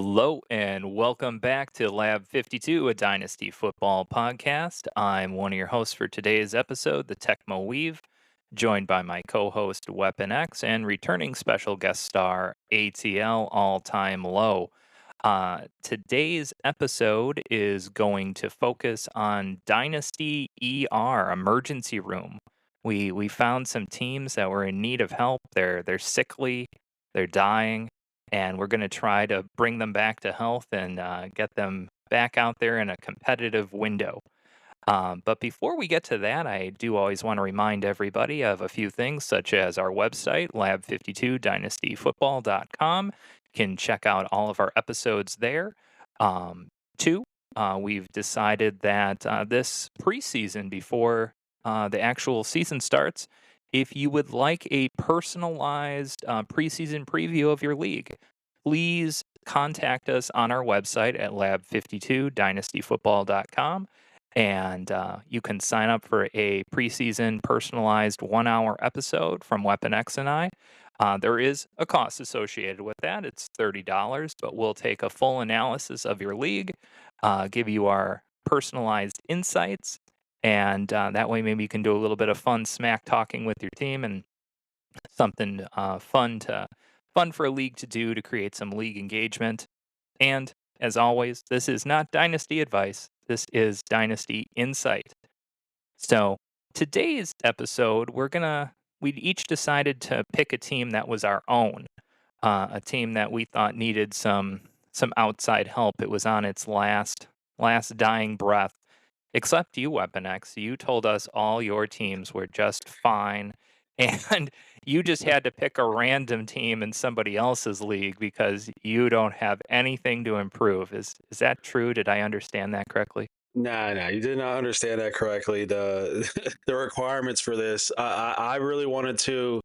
Hello and welcome back to Lab 52, a Dynasty Football podcast. I'm one of your hosts for today's episode, the Tecmo Weave, joined by my co-host Weapon X and returning special guest star ATL All Time Low. Today's episode is going to focus on Dynasty ER, Emergency Room. We found some teams that were in need of help. They're sickly, they're dying, and we're going to try to bring them back to health and get them back out there in a competitive window. But before we get to that, I do always want to remind everybody of a few things, such as our website, lab52dynastyfootball.com. You can check out all of our episodes there. Two, we've decided that this preseason, before the actual season starts, if you would like a personalized preseason preview of your league, please contact us on our website at lab52dynastyfootball.com. And you can sign up for a preseason personalized 1 hour episode from Weapon X and I. There is a cost associated with that. It's $30, but we'll take a full analysis of your league, give you our personalized insights, and that way maybe you can do a little bit of fun smack talking with your team and something fun for a league to do to create some league engagement. And as always, this is not Dynasty advice. This is Dynasty Insight. So today's episode, we each decided to pick a team that was our own, a team that we thought needed some outside help. It was on its last dying breath. Except you, Weapon X. You told us all your teams were just fine, and you just had to pick a random team in somebody else's league because you don't have anything to improve. Is that true? Did I understand that correctly? Nah, you did not understand that correctly. The the requirements for this, I really wanted to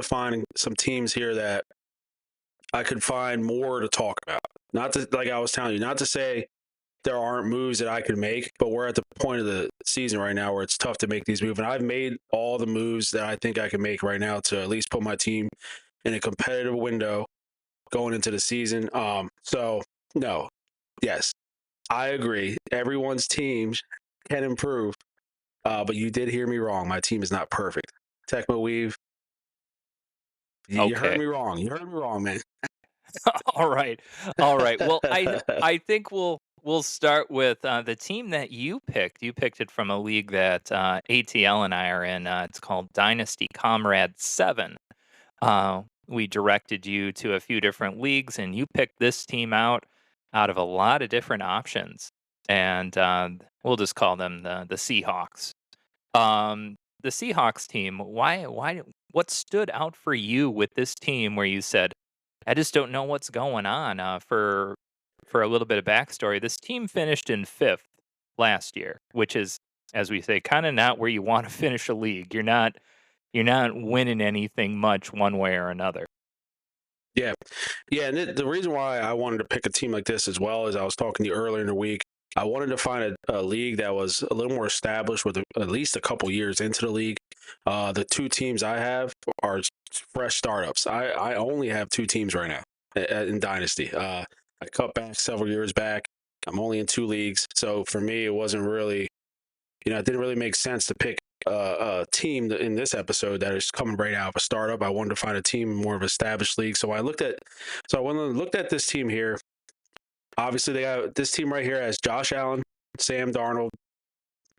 find some teams here that I could find more to talk about. Not to, like I was telling you, not to say there aren't moves that I could make, but we're at the point of the season right now where it's tough to make these moves. And I've made all the moves that I think I can make right now to at least put my team in a competitive window going into the season. So no, yes, I agree. Everyone's team can improve, but you did hear me wrong. My team is not perfect. Tecmo Weave, you heard Okay. me wrong. You heard me wrong, man. All right. All right. Well, I think we'll start with the team that you picked. You picked it from a league that ATL and I are in. It's called Dynasty Comrade 7. We directed you to a few different leagues, and you picked this team out of a lot of different options. And we'll just call them the Seahawks. The Seahawks team. What stood out for you with this team where you said, I just don't know what's going on? For a little bit of backstory, this team finished in fifth last year, which is, as we say, kind of not where you want to finish a league. You're not winning anything much one way or another. Yeah. Yeah. And the reason why I wanted to pick a team like this as well as I was talking to you earlier in the week, I wanted to find a league that was a little more established with at least a couple years into the league. The two teams I have are fresh startups. I only have two teams right now in Dynasty. I cut back several years back. I'm only in two leagues. So for me, it wasn't really, it didn't really make sense to pick a team in this episode that is coming right out of a startup. I wanted to find a team in more of an established league. So I went and looked at this team here. Obviously, they got this team right here has Josh Allen, Sam Darnold,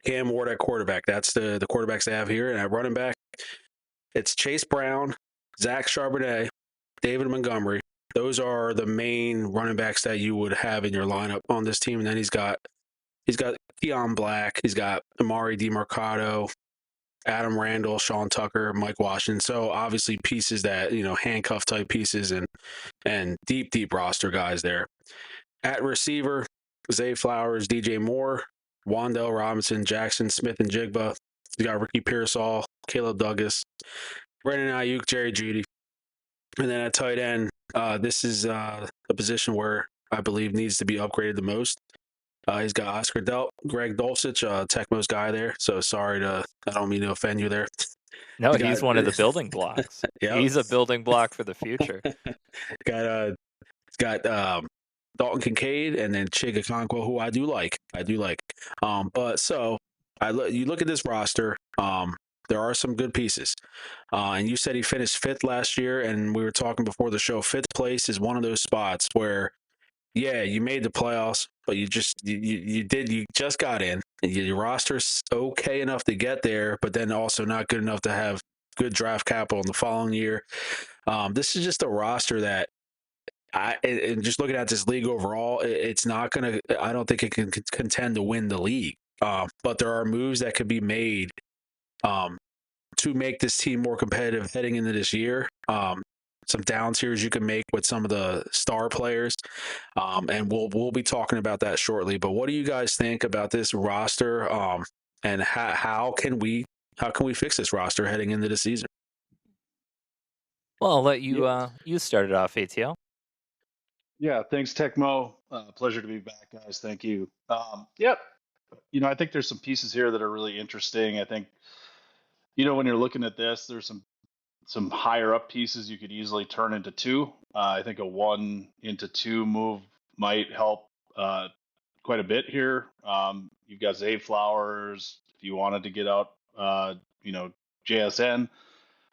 Cam Ward at quarterback. That's the quarterbacks they have here. And at running back, it's Chase Brown, Zach Charbonnet, David Montgomery. Those are the main running backs that you would have in your lineup on this team. And then he's got Keon Black, he's got Amari DiMercado, Adam Randall, Sean Tucker, Mike Washington. So obviously pieces that, handcuff type pieces and deep roster guys there. At receiver, Zay Flowers, DJ Moore, Wandell Robinson, Jackson Smith and Jigba. You got Ricky Pearsall, Caleb Douglas, Brandon Ayuk, Jerry Jeudy. And then at tight end, this is a position where I believe needs to be upgraded the most. He's got Oscar Delp, Greg Dulcich, Tecmo's guy there. So I don't mean to offend you there. No, He's he's got, one of the building blocks. yep. He's a building block for the future. Got got Dalton Kincaid and then Chig Okonkwo, who I do like. But so you look at this roster. There are some good pieces. And you said he finished fifth last year, and we were talking before the show. Fifth place is one of those spots where, yeah, you made the playoffs, but you just got in. And your roster's okay enough to get there, but then also not good enough to have good draft capital in the following year. This is just a roster that and just looking at this league overall, it's not going to, I don't think it can contend to win the league. But there are moves that could be made um, to make this team more competitive heading into this year. Some down tiers you can make with some of the star players, and we'll be talking about that shortly. But what do you guys think about this roster, and how can we fix this roster heading into the season? Well, I'll let Yeah, you start it off, ATL. yeah. Thanks, Tecmo. Pleasure to be back, guys. Thank you. Yep. I think there's some pieces here that are really interesting. I think, when you're looking at this, there's some higher up pieces you could easily turn into two. I think a 1 into 2 move might help quite a bit here. You've got Zay Flowers. If you wanted to get out, you know, JSN,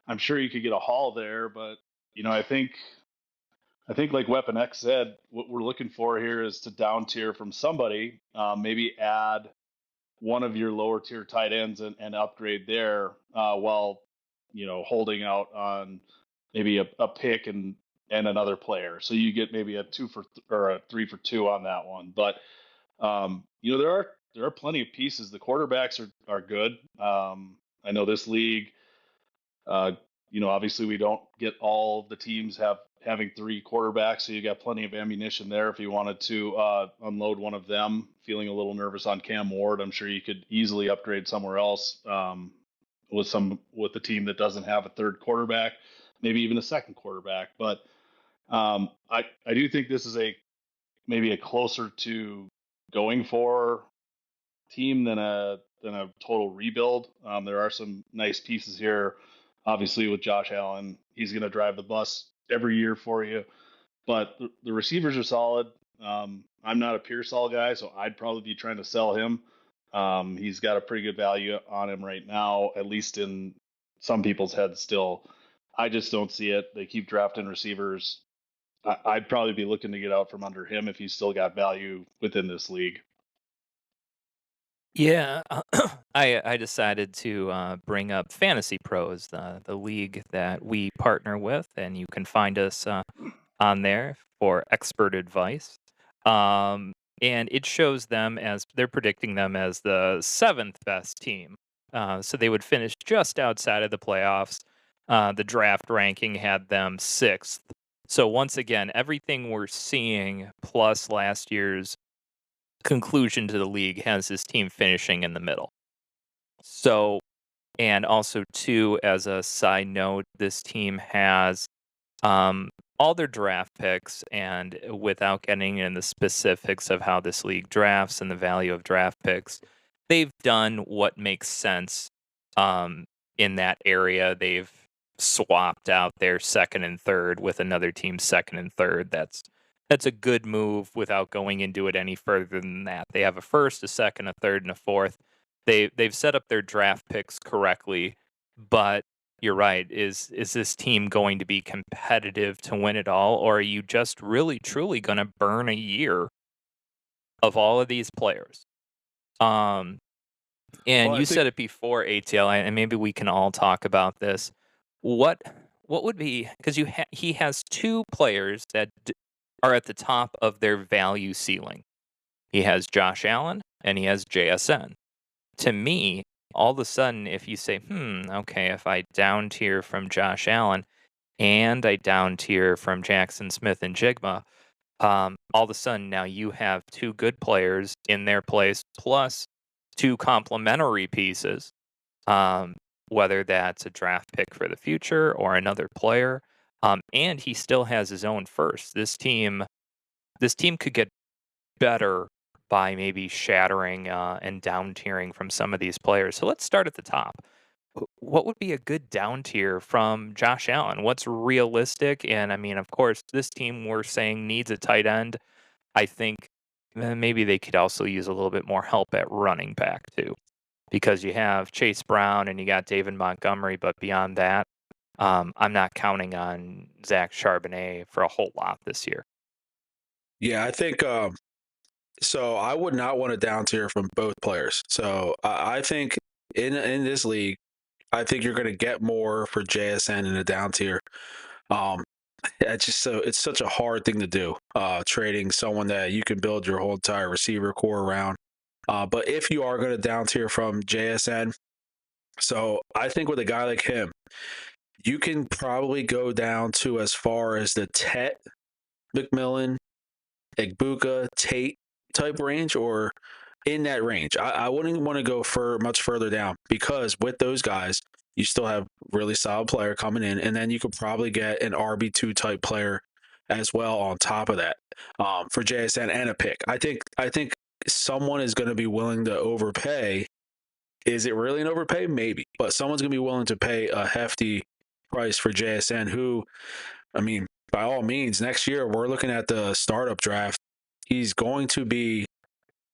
I'm sure you could get a haul there. But I think like Weapon X said, what we're looking for here is to down tier from somebody. Maybe add one of your lower tier tight ends and upgrade there, while holding out on maybe a pick and another player. So you get maybe a 3 for 2 on that one. But there are plenty of pieces. The quarterbacks are good. I know this league. Uh, Obviously we don't get all the teams having 3 quarterbacks, so you got plenty of ammunition there if you wanted to unload one of them. Feeling a little nervous on Cam Ward, I'm sure you could easily upgrade somewhere else, with a team that doesn't have a third quarterback, maybe even a second quarterback. But I do think this is maybe a closer to going for team than a total rebuild. There are some nice pieces here. Obviously, with Josh Allen, he's going to drive the bus every year for you. But the receivers are solid. I'm not a Pearsall guy, so I'd probably be trying to sell him. He's got a pretty good value on him right now, at least in some people's heads still. I just don't see it. They keep drafting receivers. I'd probably be looking to get out from under him if he's still got value within this league. Yeah, I decided to bring up Fantasy Pros, the league that we partner with, and you can find us on there for expert advice. Um, and it shows them as they're predicting them as the seventh best team. So they would finish just outside of the playoffs. The draft ranking had them sixth. So once again, everything we're seeing plus last year's conclusion to the league has this team finishing in the middle. So, and also too, as a side note, this team has all their draft picks, and without getting in the specifics of how this league drafts and the value of draft picks, they've done what makes sense in that area. They've swapped out their second and third with another team's second and third. That's a good move without going into it any further than that. They have a first, a second, a third, and a fourth. They've set up their draft picks correctly, but you're right. Is this team going to be competitive to win it all, or are you just really truly going to burn a year of all of these players? Um, and Well, I you think said it before, ATL, and maybe we can all talk about this. What what would be, because he has two players that are at the top of their value ceiling. He has Josh Allen and he has JSN. To me, all of a sudden, if you say, okay, if I down tier from Josh Allen and I down tier from Jackson Smith and Jigma, all of a sudden now you have two good players in their place plus two complementary pieces, um, whether that's a draft pick for the future or another player. And he still has his own first. This team could get better by maybe shattering and down tiering from some of these players. So let's start at the top. What would be a good down tier from Josh Allen? What's realistic? And I mean, of course, this team we're saying needs a tight end. I think maybe they could also use a little bit more help at running back too, because you have Chase Brown and you got David Montgomery, but beyond that, I'm not counting on Zach Charbonnet for a whole lot this year. Yeah, I think so. I would not want a down tier from both players. So I think in this league, I think you're going to get more for JSN in a down tier. Um, it's such a hard thing to do. Trading someone that you can build your whole entire receiver core around. But if you are going to down tier from JSN, so I think with a guy like him, you can probably go down to as far as the Tet, McMillan, Egbuka, Tate type range, or in that range. I wouldn't want to go for much further down because with those guys, you still have really solid player coming in, and then you could probably get an RB2 type player as well on top of that for JSN and a pick. I think someone is going to be willing to overpay. Is it really an overpay? Maybe, but someone's going to be willing to pay a hefty price for JSN. Who, I mean, by all means, next year we're looking at the startup draft. He's going to be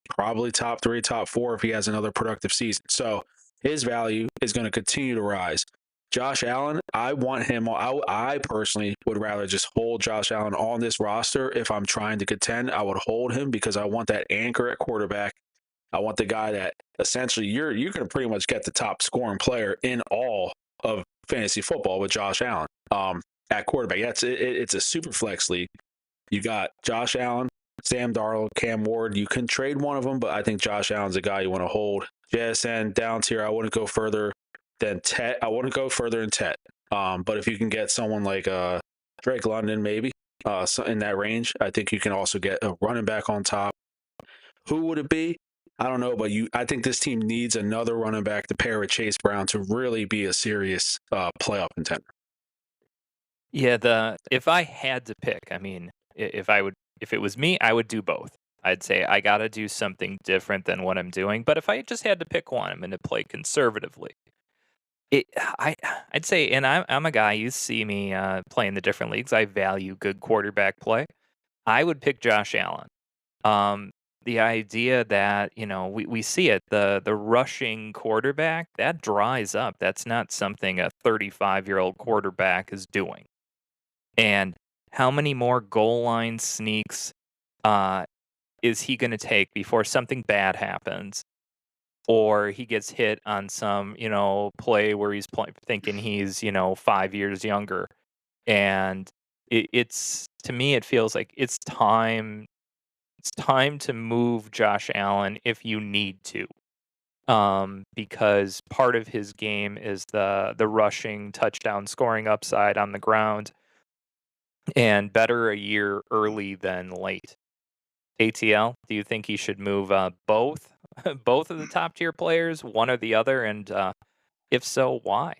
probably top three, top four if he has another productive season. So his value is going to continue to rise. Josh Allen, I want him. I personally would rather just hold Josh Allen on this roster. If I'm trying to contend, I would hold him because I want that anchor at quarterback. I want the guy that essentially you're going to pretty much get the top scoring player in all of fantasy football with Josh Allen at quarterback. Yeah, it's a super flex league. You got Josh Allen, Sam Darnold, Cam Ward. You can trade one of them, but I think Josh Allen's a guy you want to hold. JSN down tier, I wouldn't go further than Tet. I wouldn't go further than Tet. But if you can get someone like Drake London, maybe so in that range, I think you can also get a running back on top. Who would it be? I don't know, but I think this team needs another running back to pair with Chase Brown to really be a serious playoff contender. Yeah, if I had to pick, I mean, if it was me, I would do both. I'd say I got to do something different than what I'm doing. But if I just had to pick one, I'm going to play conservatively. It, I, I'd say, and I'm a guy. You see me playing the different leagues. I value good quarterback play. I would pick Josh Allen. The idea that we see it, the rushing quarterback that dries up. That's not something a 35-year-old quarterback is doing. And how many more goal line sneaks uh, is he going to take before something bad happens, or he gets hit on some play where he's thinking he's 5 years younger, and it's to me it feels like it's time. It's time to move Josh Allen if you need to. Because part of his game is the rushing touchdown scoring upside on the ground, and better a year early than late. ATL, do you think he should move both both of the top tier players, one or the other, and if so, why?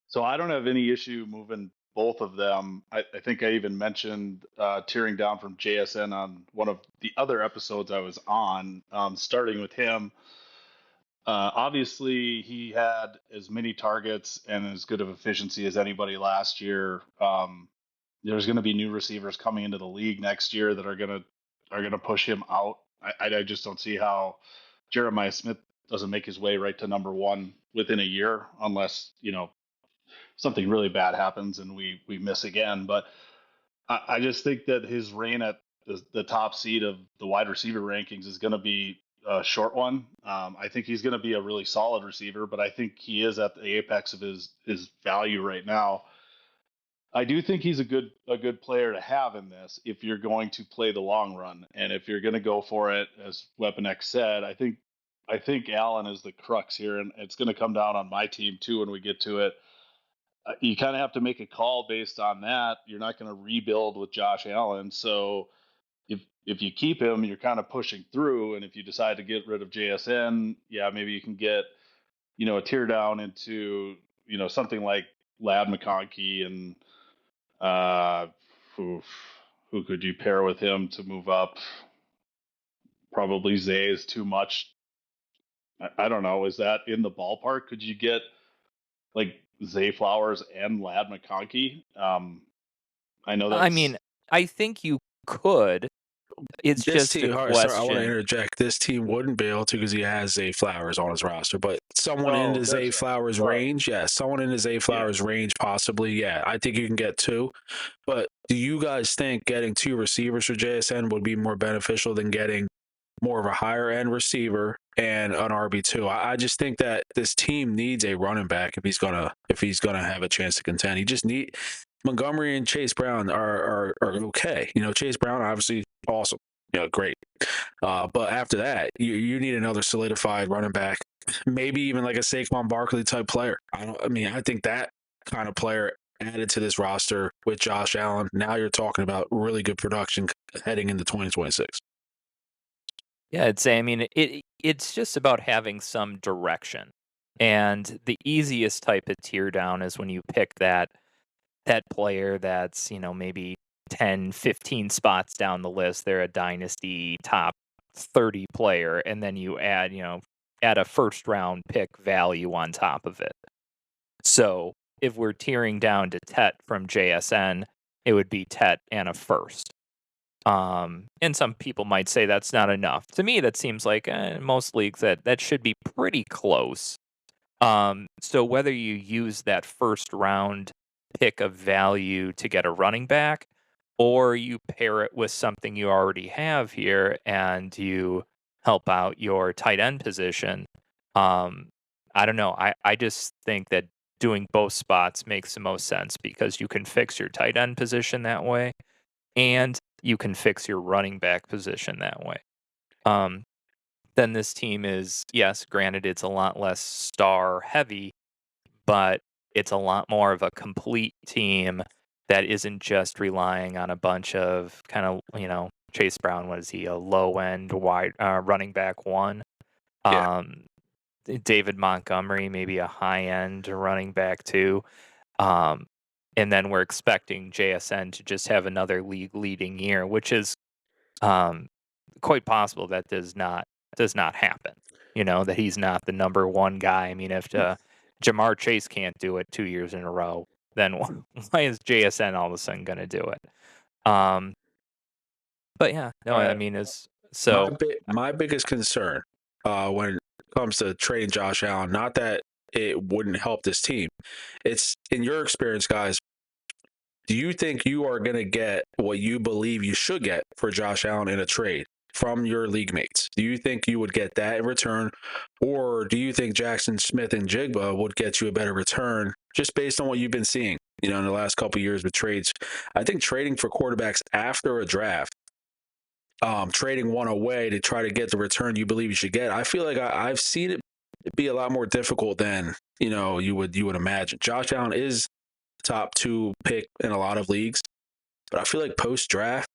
So I don't have any issue moving both of them. I think I even mentioned tearing down from JSN on one of the other episodes I was on, starting with him. Obviously, he had as many targets and as good of efficiency as anybody last year. There's going to be new receivers coming into the league next year that are gonna push him out. I just don't see how Jeremiah Smith doesn't make his way right to number one within a year, unless something really bad happens and we miss again. But I just think that his reign at the top seed of the wide receiver rankings is going to be a short one. I think he's going to be a really solid receiver, but I think he is at the apex of his value right now. I do think he's a good player to have in this if you're going to play the long run, and if you're going to go for it, as Weapon X said. I think Allen is the crux here, and it's going to come down on my team too when we get to it. You kind of have to make a call based on that. You're not going to rebuild with Josh Allen, so if you keep him, you're kind of pushing through. And if you decide to get rid of JSN, yeah, maybe you can get a tear down into something like Lad McConkey and uh, who who could you pair with him to move up? Probably Zay is too much I don't know. Is that in the ballpark? Could you get like Zay Flowers and Lad McConkey? I know I that's mean, I think you could. It's This just a team, sorry, I want to question. interject. This team wouldn't be able to because he has Zay Flowers on his roster. But someone in oh, the that's Zay right. Flowers Sorry. range, yeah, someone in the Zay Yeah. Flowers range, possibly, yeah. I think you can get two. But do you guys think getting two receivers for JSN would be more beneficial than getting more of a higher end receiver and an RB2? I just think that this team needs a running back if he's gonna have a chance to contend. He just need Montgomery and Chase Brown are okay. You know, Chase Brown obviously awesome. You know, great. But after that, you need another solidified running back, maybe even like a Saquon Barkley type player. I think that kind of player added to this roster with Josh Allen. Now you're talking about really good production heading into 2026. Yeah, I mean, it's just about having some direction. And the easiest type of tear down is when you pick that player that's, maybe 10, 15 spots down the list. They're a dynasty top 30 player, and then you add a first round pick value on top of it. So if we're tearing down to Tet from JSN, it would be Tet and a first. And some people might say that's not enough. To me, that seems like most leagues that should be pretty close. So whether you use that first round pick of value to get a running back, or you pair it with something you already have here and you help out your tight end position. Um, I don't know. I just think that doing both spots makes the most sense because you can fix your tight end position that way and you can fix your running back position that way. Um, then this team is, yes, granted, it's a lot less star heavy, but it's a lot more of a complete team that isn't just relying on a bunch of kind of, Chase Brown, what is he, a low end wide running back one? Yeah. Um, David Montgomery, maybe a high end running back two. Um, and then we're expecting JSN to just have another league leading year, which is um, quite possible that does not happen. That he's not the number one guy. I mean, if Jamar Chase can't do it 2 years in a row, then why is JSN all of a sudden going to do it? Um, but yeah, no, All I right. mean, it's My so my biggest concern when it comes to trading Josh Allen, not that it wouldn't help this team. It's in your experience, guys. Do you think you are going to get what you believe you should get for Josh Allen in a trade from your league mates? Do you think you would get that in return? Or do you think Jackson Smith and Jigba would get you a better return just based on what you've been seeing, in the last couple of years with trades? I think trading for quarterbacks after a draft, trading one away to try to get the return you believe you should get, I feel like I've seen it be a lot more difficult than, you would imagine. Josh Allen is top two pick in a lot of leagues, but I feel like post draft,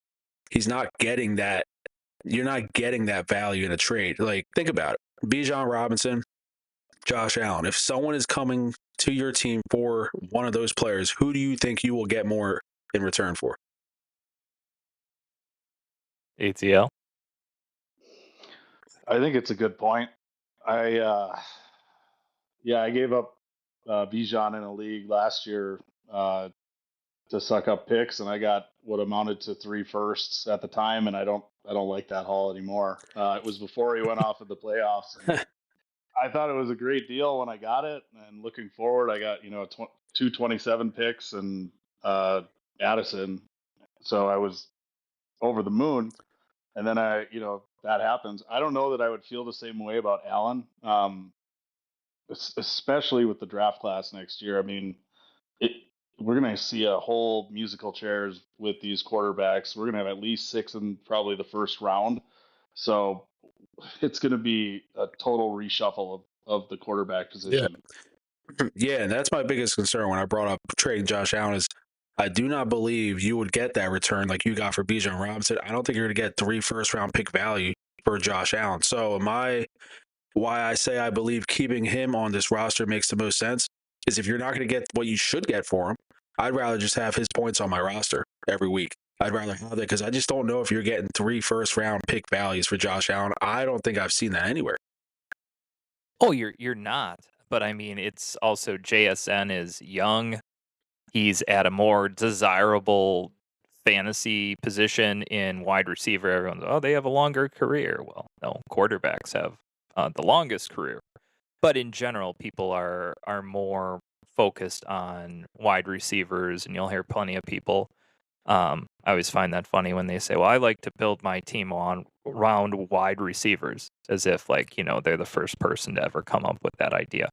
he's not getting that. You're not getting that value in a trade. Like, think about it. Bijan Robinson, Josh Allen. If someone is coming to your team for one of those players, who do you think you will get more in return for? ATL. I think it's a good point. I yeah, I gave up Bijan in a league last year to suck up picks, and I got what amounted to 3 firsts at the time, and I don't like that haul anymore. It was before he went off of the playoffs, and I thought it was a great deal when I got it. And looking forward, I got 227 picks and Addison, so I was over the moon. And then that happens. I don't know that I would feel the same way about Allen, especially with the draft class next year. I mean, it, we're going to see a whole musical chairs with these quarterbacks. We're going to have at least 6 in probably the first round. So it's going to be a total reshuffle of the quarterback Yeah. position. Yeah, and that's my biggest concern when I brought up trading Josh Allen is I do not believe you would get that return like you got for Bijan Robinson. I don't think you're going to get 3 first round pick value for Josh Allen. So why I say I believe keeping him on this roster makes the most sense is if you're not going to get what you should get for him, I'd rather just have his points on my roster every week. I'd rather have that because I just don't know if you're getting 3 first round pick values for Josh Allen. I don't think I've seen that anywhere. Oh, you're not. But I mean, it's also JSN is young. He's at a more desirable fantasy position in wide receiver. Everyone's, oh, they have a longer career. Well, no, quarterbacks have the longest career. But in general, people are more focused on wide receivers, and you'll hear plenty of people. I always find that funny when they say, "Well, I like to build my team on around wide receivers," as if like they're the first person to ever come up with that idea.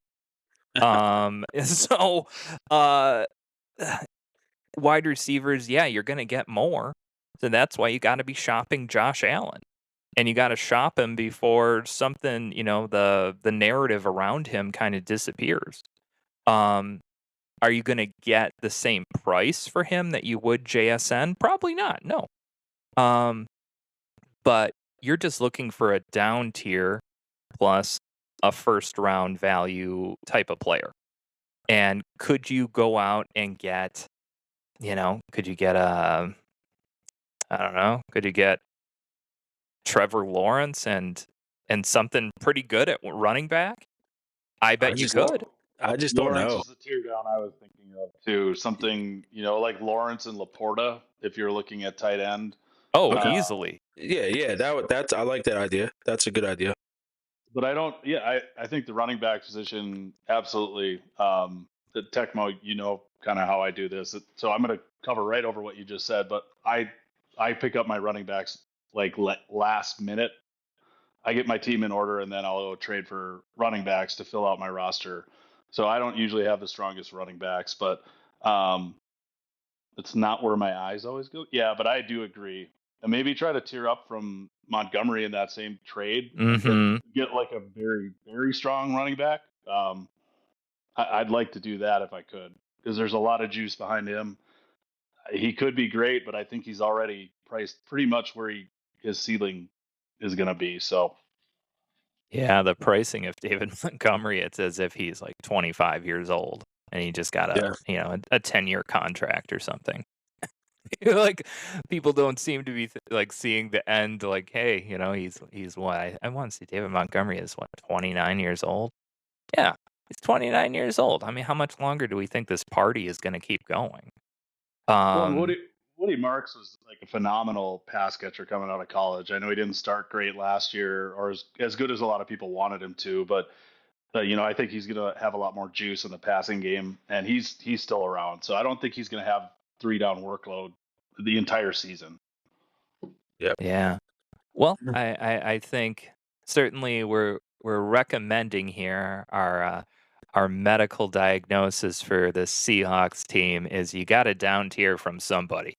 So, uh, wide receivers, yeah, you're gonna get more, so that's why you got to be shopping Josh Allen, and you got to shop him before something, the narrative around him kind of disappears. Um, are you gonna get the same price for him that you would JSN? Probably not. No. Um, but you're just looking for a down tier plus a first round value type of player. And could you go out and get, could you get I don't know, could you get Trevor Lawrence and something pretty good at running back? I I bet you just could. I just don't Lawrence know. is the tear down I was thinking of too. Something, like Lawrence and Laporta, if you're looking at tight end. Oh, Okay. easily. Yeah, that's I like that idea. That's a good idea. But I don't, I think the running back position, absolutely. The Tecmo, kind of how I do this. So I'm going to cover right over what you just said, but I pick up my running backs like last minute. I get my team in order and then I'll go trade for running backs to fill out my roster. So I don't usually have the strongest running backs, but um, it's not where my eyes always go. Yeah, but I do agree. And maybe try to tier up from Montgomery in that same trade and get Mm-hmm. get like a very very strong running back. I'd like to do that if I could because there's a lot of juice behind him. He could be great, but I think he's already priced pretty much where his ceiling is going to be. So Yeah, the pricing of David Montgomery, it's as if he's like 25 years old and he just got Yeah. a 10-year contract or something. Like people don't seem to be like seeing the end like, hey, he's what I want to see David Montgomery is what 29 years old. Yeah, he's 29 years old. I mean, how much longer do we think this party is going to keep going? well, and Um, Woody Marks was like a phenomenal pass catcher coming out of college. I know he didn't start great last year or as good as a lot of people wanted him to, but I think he's going to have a lot more juice in the passing game, and he's still around. So I don't think he's going to have 3 down workload the entire season. Yep. yeah. Well, I think certainly we're recommending here our medical diagnosis for the Seahawks team is you got to down tier from somebody.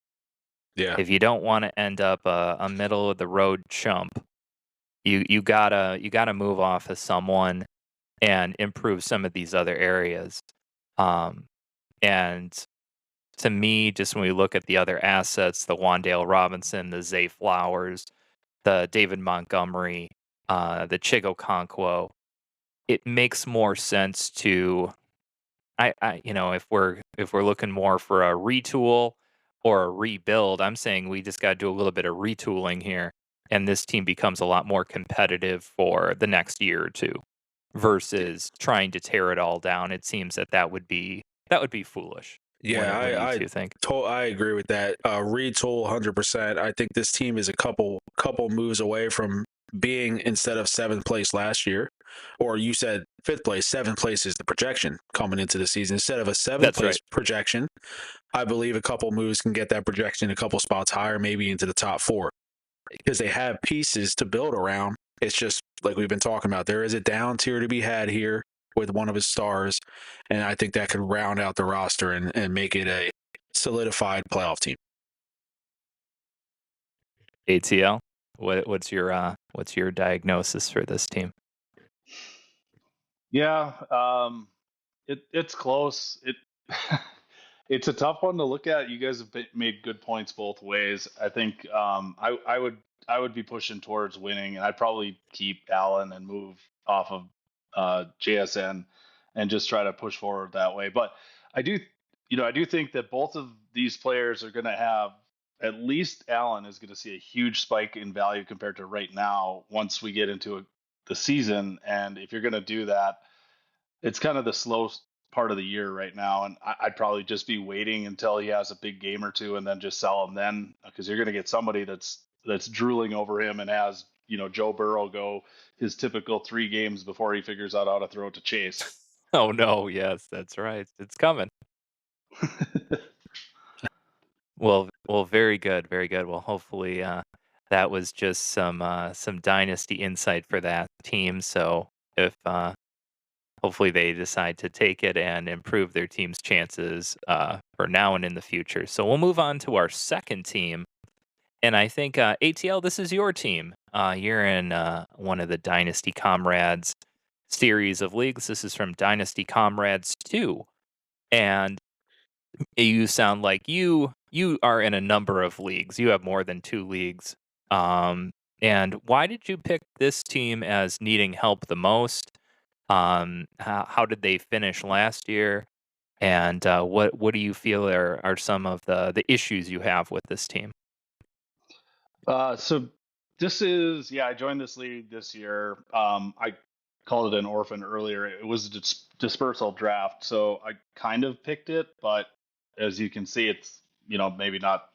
Yeah. If you don't want to end up a middle of the road chump, you gotta move off of someone and improve some of these other areas. Um, and to me, just when we look at the other assets, the Wandale Robinson, the Zay Flowers, the David Montgomery, the Chigo Conquo, it makes more sense to if we're looking more for a retool or a rebuild, I'm saying we just got to do a little bit of retooling here, and this team becomes a lot more competitive for the next year or two, versus trying to tear it all down. It seems that would be foolish. Yeah, Wouldn't you think? I agree with that. Retool 100%. I think this team is a couple moves away from being, instead of seventh place last year, or you said fifth place, seventh place is the projection coming into the season. Instead of a seventh That's place right. projection, I believe a couple moves can get that projection a couple spots higher, maybe into the top four, because they have pieces to build around. It's just like we've been talking about. There is a down tier to be had here with one of his stars, and I think that could round out the roster and make it a solidified playoff team. ATL. What's your diagnosis for this team? Yeah, it's close. It's a tough one to look at. You guys have made good points both ways. I think I would be pushing towards winning, and I'd probably keep Allen and move off of JSN and just try to push forward that way. But I do, I do think that both of these players are going to have at least Allen is going to see a huge spike in value compared to right now once we get into the season. And if you're going to do that, it's kind of the slow part of the year right now. And I'd probably just be waiting until he has a big game or two and then just sell him then, because you're going to get somebody that's drooling over him and has, Joe Burrow go his typical 3 games before he figures out how to throw it to Chase. Oh no, yes, that's right. It's coming. Well, very good, very good. Well, hopefully, that was just some dynasty insight for that team. So if hopefully they decide to take it and improve their team's chances for now and in the future. So we'll move on to our second team, and I think ATL, this is your team. You're in one of the Dynasty Comrades series of leagues. This is from Dynasty Comrades 2, and you sound like you are in a number of leagues. You have more than 2 leagues. Um, and why did you pick this team as needing help the most? How did they finish last year? And what do you feel are some of the issues you have with this team? So this is, yeah, I joined this league this year. I called it an orphan earlier. It was a dispersal draft, so I kind of picked it, but as you can see, it's maybe not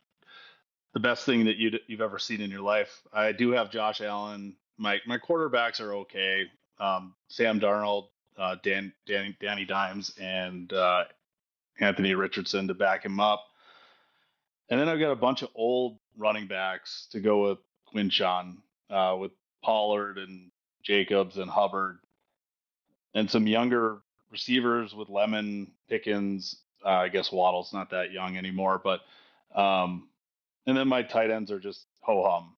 the best thing that you've ever seen in your life. I do have Josh Allen. My quarterbacks are okay. Sam Darnold, Danny Dimes, and Anthony Richardson to back him up. And then I've got a bunch of old running backs to go with Quinshawn, with Pollard and Jacobs and Hubbard, and some younger receivers with Lemon, Pickens. I guess Waddle's not that young anymore, but and then my tight ends are just ho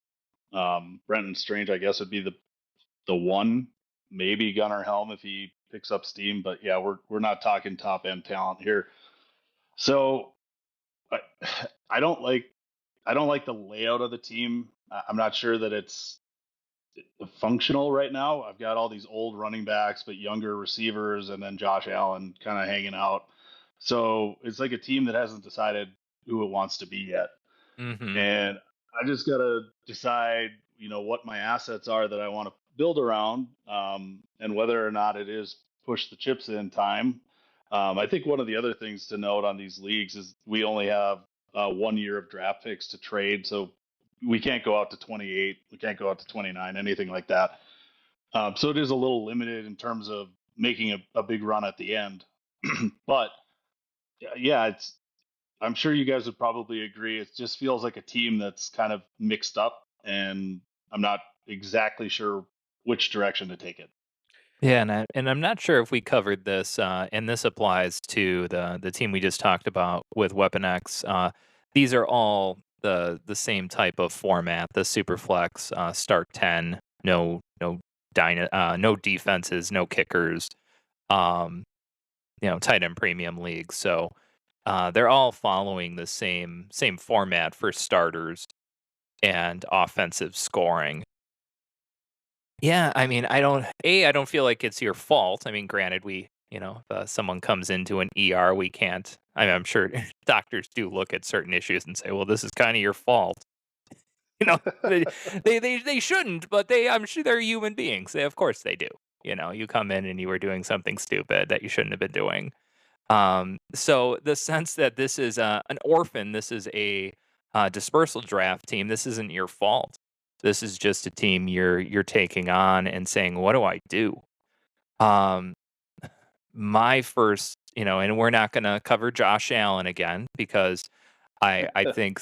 hum. Brenton Strange, I guess, would be the one, maybe Gunnar Helm if he picks up steam, but yeah, we're not talking top end talent here. So I, I don't like I don't like the layout of the team. I'm not sure that it's functional right now. I've got all these old running backs, but younger receivers, and then Josh Allen kind of hanging out. So it's like a team that hasn't decided who it wants to be yet. Mm-hmm. And I just got to decide, what my assets are that I want to build around, and whether or not it is push the chips in time. I think one of the other things to note on these leagues is we only have 1 year of draft picks to trade, so we can't go out to 28, we can't go out to 29, anything like that. So it is a little limited in terms of making a big run at the end. But yeah, I'm sure you guys would probably agree. It just feels like a team that's kind of mixed up, and I'm not exactly sure which direction to take it. Yeah, and I'm not sure if we covered this, and this applies to the team we just talked about with Weapon X. These are all the same type of format, the Superflex, start 10, no defenses, no kickers, um, tight end premium leagues. So they're all following the same format for starters and offensive scoring. Yeah, I mean, I don't feel like it's your fault. I mean, granted, if someone comes into an ER, we can't. I'm sure doctors do look at certain issues and say, "Well, this is kind of your fault." You know, they, they shouldn't, but I'm sure they're human beings. Of course they do. You come in and you were doing something stupid that you shouldn't have been doing. So the sense that this is an orphan, this is a dispersal draft team. This isn't your fault. This is just a team you're taking on and saying, "What do I do?" Um, my first, and we're not going to cover Josh Allen again because I think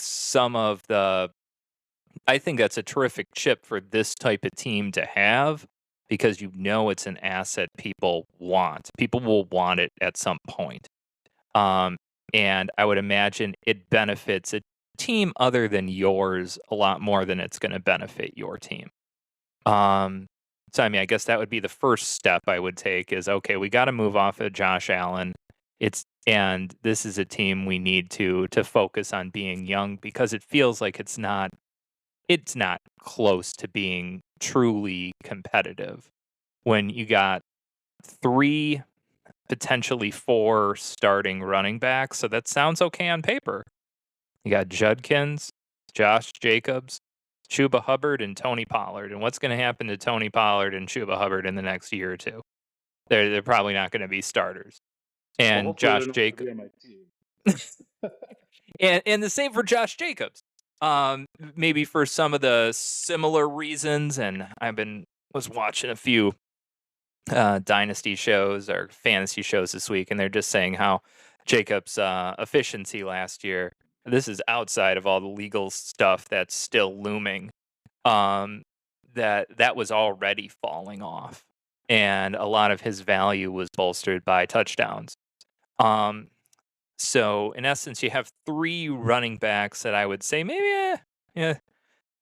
I think that's a terrific chip for this type of team to have because it's an asset people want. People will want it at some point. Um, and I would imagine it benefits a team other than yours a lot more than it's going to benefit your team. Um, so I mean, I guess that would be the first step I would take is okay, we got to move off of Josh Allen. And this is a team we need to focus on being young because it feels like it's not close to being truly competitive when you got 3, potentially 4 starting running backs. So that sounds okay on paper. You got Judkins, Josh Jacobs, Chuba Hubbard and Tony Pollard. And what's going to happen to Tony Pollard and Chuba Hubbard in the next year or two? They're probably not going to be starters. Well, And hopefully they're Josh not going to Jacobs, be on my team. and the same for Josh Jacobs. Maybe for some of the similar reasons. And was watching a few dynasty shows or fantasy shows this week, and they're just saying how Jacobs' efficiency last year. This is outside of all the legal stuff that's still looming. That was already falling off, and a lot of his value was bolstered by touchdowns. So in essence, you have 3 running backs that I would say maybe, yeah,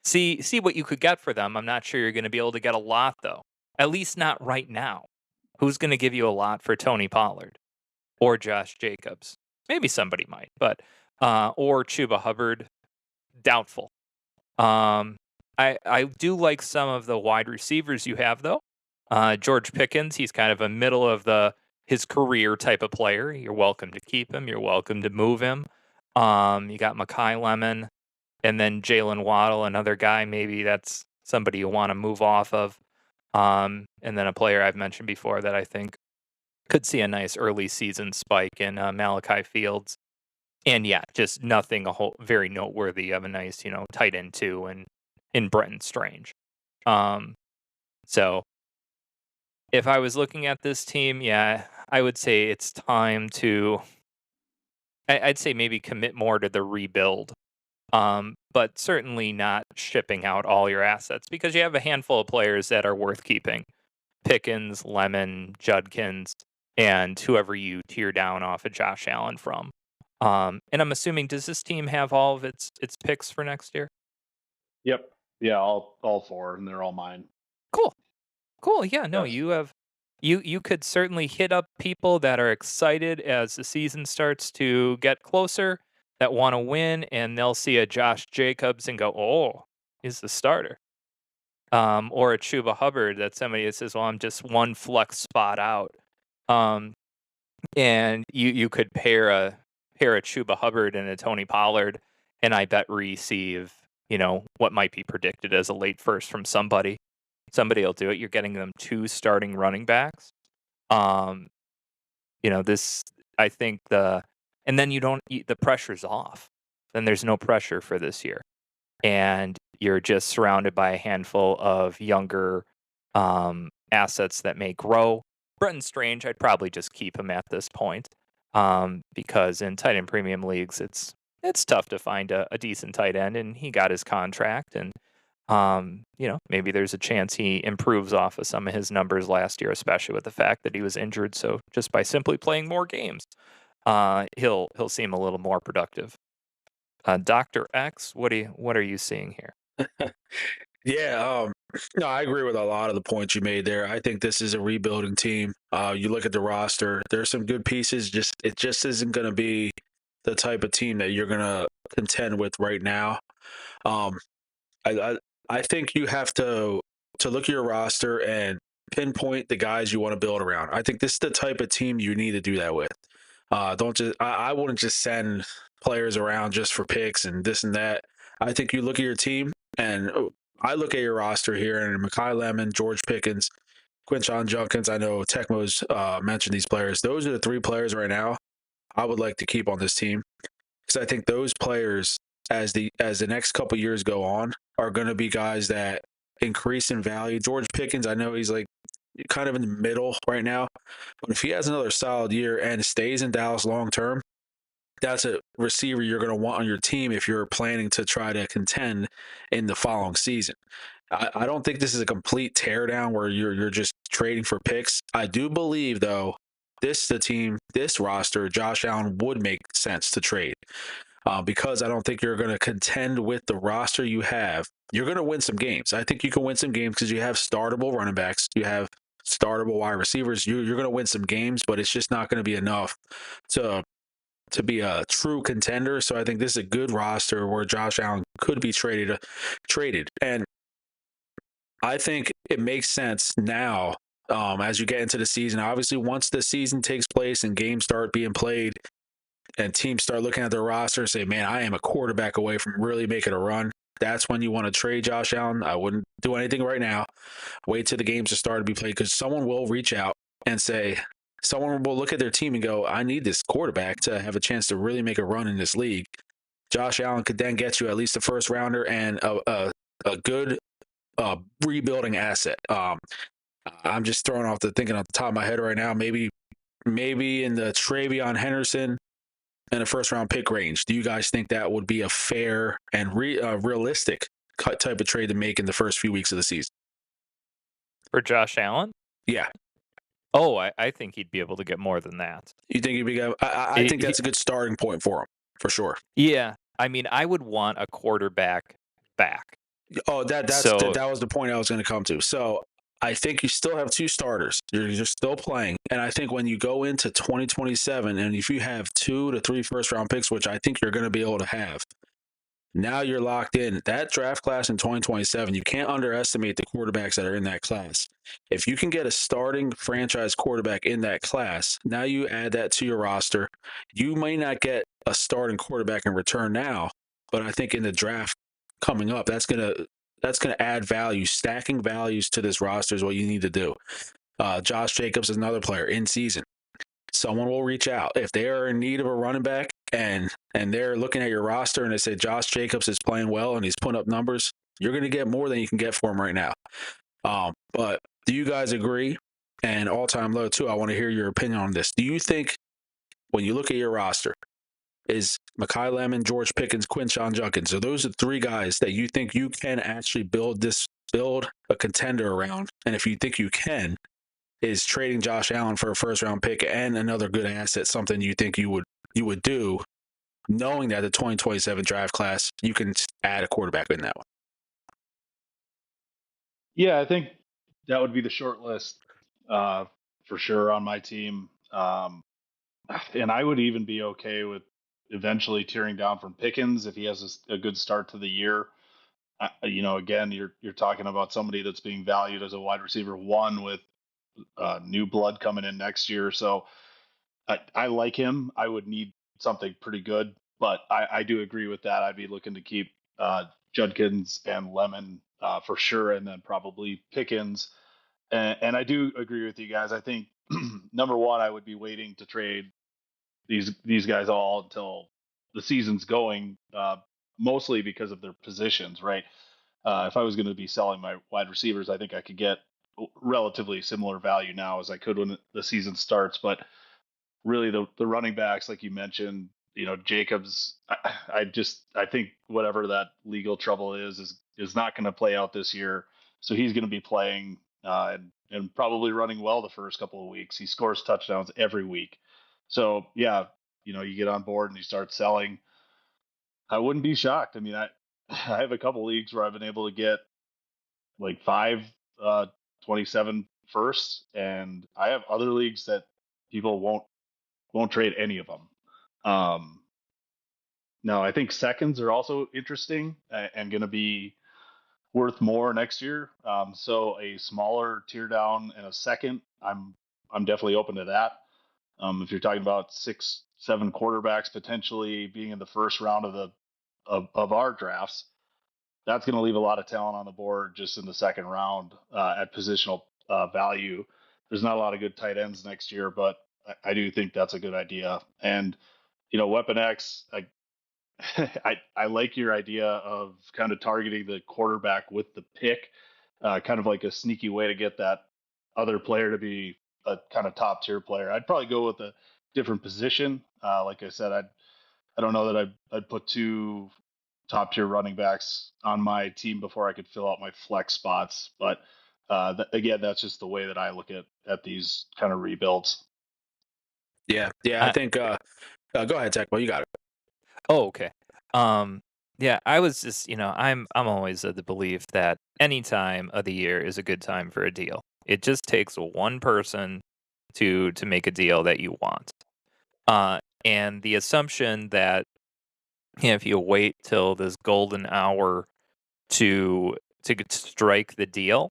see what you could get for them. I'm not sure you're going to be able to get a lot though. At least not right now. Who's going to give you a lot for Tony Pollard or Josh Jacobs? Maybe somebody might, but or Chuba Hubbard, doubtful. I do like some of the wide receivers you have though. George Pickens, he's kind of a middle of his career type of player. You're welcome to keep him. You're welcome to move him. You got Mekhi Lemon, and then Jalen Waddle, another guy. Maybe that's somebody you want to move off of. And then a player I've mentioned before that I think could see a nice early season spike in Malachi Fields. And yeah, just nothing very noteworthy of a nice, tight end too, and in Brenton Strange. So if I was looking at this team, yeah, I would say it's time to. I'd say maybe commit more to the rebuild. But certainly not shipping out all your assets because you have a handful of players that are worth keeping. Pickens, Lemon, Judkins, and whoever you tear down off of Josh Allen from. And I'm assuming, does this team have all of its picks for next year? Yep. Yeah, all 4, and they're all mine. Cool. Yeah, no, Yes. you have you could certainly hit up people that are excited as the season starts to get closer, that want to win, and they'll see a Josh Jacobs and go, "Oh, he's the starter." Or a Chuba Hubbard that somebody that says, "Well, I'm just one flex spot out." Um, and you could pair a Chuba Hubbard and a Tony Pollard, and I bet receive what might be predicted as a late first from somebody. Somebody will do it. You're getting them 2 starting running backs. Um, this I think and then the pressure's off. Then there's no pressure for this year, and you're just surrounded by a handful of younger assets that may grow. Brenton Strange, I'd probably just keep him at this point, because in tight end premium leagues, it's tough to find a decent tight end, and he got his contract, and maybe there's a chance he improves off of some of his numbers last year, especially with the fact that he was injured. So just by simply playing more games, he'll seem a little more productive. Dr. X, what are you seeing here? Yeah, no, I agree with a lot of the points you made there. I think this is a rebuilding team. You look at the roster, there's some good pieces. It just isn't going to be the type of team that you're going to contend with right now. I think you have to look at your roster and pinpoint the guys you want to build around. I think this is the type of team you need to do that with. I wouldn't just send players around just for picks and this and that. I think you look at your team, and I look at your roster here, and Mekhi Lemon, George Pickens, Quinshon Judkins. I know Tecmo's mentioned these players. Those are the 3 players right now I would like to keep on this team, because I think those players, as the next couple years go on, are going to be guys that increase in value. George Pickens, I know he's like kind of in the middle right now, but if he has another solid year and stays in Dallas long term, that's a receiver you're going to want on your team if you're planning to try to contend in the following season. I don't think this is a complete teardown where you're just trading for picks. I do believe, though, this roster, Josh Allen would make sense to trade. Because I don't think you're going to contend with the roster you have. You're going to win some games. I think you can win some games because you have startable running backs. You have startable wide receivers. You're going to win some games, but it's just not going to be enough to be a true contender. So I think this is a good roster where Josh Allen could be traded. And I think it makes sense now, as you get into the season. Obviously, once the season takes place and games start being played, and teams start looking at their roster and say, man, I am a quarterback away from really making a run. that's when you want to trade Josh Allen. I wouldn't do anything right now. Wait till the games are started to be played because someone will reach out and say, someone will look at their team and go, I need this quarterback to have a chance to really make a run in this league. Josh Allen could then get you at least a first rounder and a good rebuilding asset. I'm just thinking off the top of my head right now, maybe in the Travion Henderson and a first round pick range. Do you guys think that would be a fair and realistic type of trade to make in the first few weeks of the season? For Josh Allen? Yeah. Oh, I think he'd be able to get more than that. You think he'd be? I think that's a good starting point for him, for sure. Yeah. I mean, I would want a quarterback back. Oh, that was the point I was going to come to. So I think you still have two starters. You're still playing. And I think when you go into 2027, and if you have 2 to 3 first round picks, which I think you're going to be able to have, now you're locked in. That draft class in 2027, you can't underestimate the quarterbacks that are in that class. If you can get a starting franchise quarterback in that class, now you add that to your roster. You may not get a starting quarterback in return now, but I think in the draft coming up, that's gonna add value. Stacking values to this roster is what you need to do. Josh Jacobs is another player in season. Someone will reach out if they are in need of a running back and they're looking at your roster and they say Josh Jacobs is playing well and he's putting up numbers. You're going to get more than you can get for him right now. But do you guys agree? And all-time low too, I want to hear your opinion on this. Do you think when you look at your roster, is Mekhi Lemon, George Pickens, Quinshon Judkins, are those the 3 guys that you think you can actually build a contender around? And if you think you can, is trading Josh Allen for a first round pick and another good asset something you think you would do, knowing that the 2027 draft class, you can add a quarterback in that one? Yeah, I think that would be the short list for sure on my team. And I would even be okay with eventually tearing down from Pickens if he has a good start to the year. Again, you're talking about somebody that's being valued as a wide receiver 1 with new blood coming in next year. So I like him. I would need something pretty good, but I do agree with that. I'd be looking to keep Judkins and Lemon for sure, and then probably Pickens. And I do agree with you guys. I think number one, I would be waiting to trade these guys all until the season's going, mostly because of their positions, right? If I was going to be selling my wide receivers, I think I could get relatively similar value now as I could when the season starts. But really, the running backs, like you mentioned, Jacobs, I think whatever that legal trouble is not going to play out this year. So he's going to be playing and probably running well the first couple of weeks. He scores touchdowns every week. So yeah, you get on board and you start selling. I wouldn't be shocked. I mean, I I have a couple leagues where I've been able to get like 5 27 firsts, and I have other leagues that people won't trade any of them. Um, no, I think seconds are also interesting and going to be worth more next year. So a smaller tear down and a second, I'm definitely open to that. If you're talking about 6, 7 quarterbacks potentially being in the first round of our drafts, that's going to leave a lot of talent on the board just in the second round at positional value. There's not a lot of good tight ends next year, but I do think that's a good idea. And Weapon X, I like your idea of kind of targeting the quarterback with the pick, kind of like a sneaky way to get that other player to be a kind of top tier player. I'd probably go with a different position. Like I said, I don't know that I'd put 2 top tier running backs on my team before I could fill out my flex spots. But again, that's just the way that I look at these kind of rebuilds. Yeah, I think. Go ahead, Tech. Well, you got it. Oh, okay. Yeah, I was just, I'm always of the belief that any time of the year is a good time for a deal. It just takes one person to make a deal that you want. And the assumption that if you wait till this golden hour to strike the deal,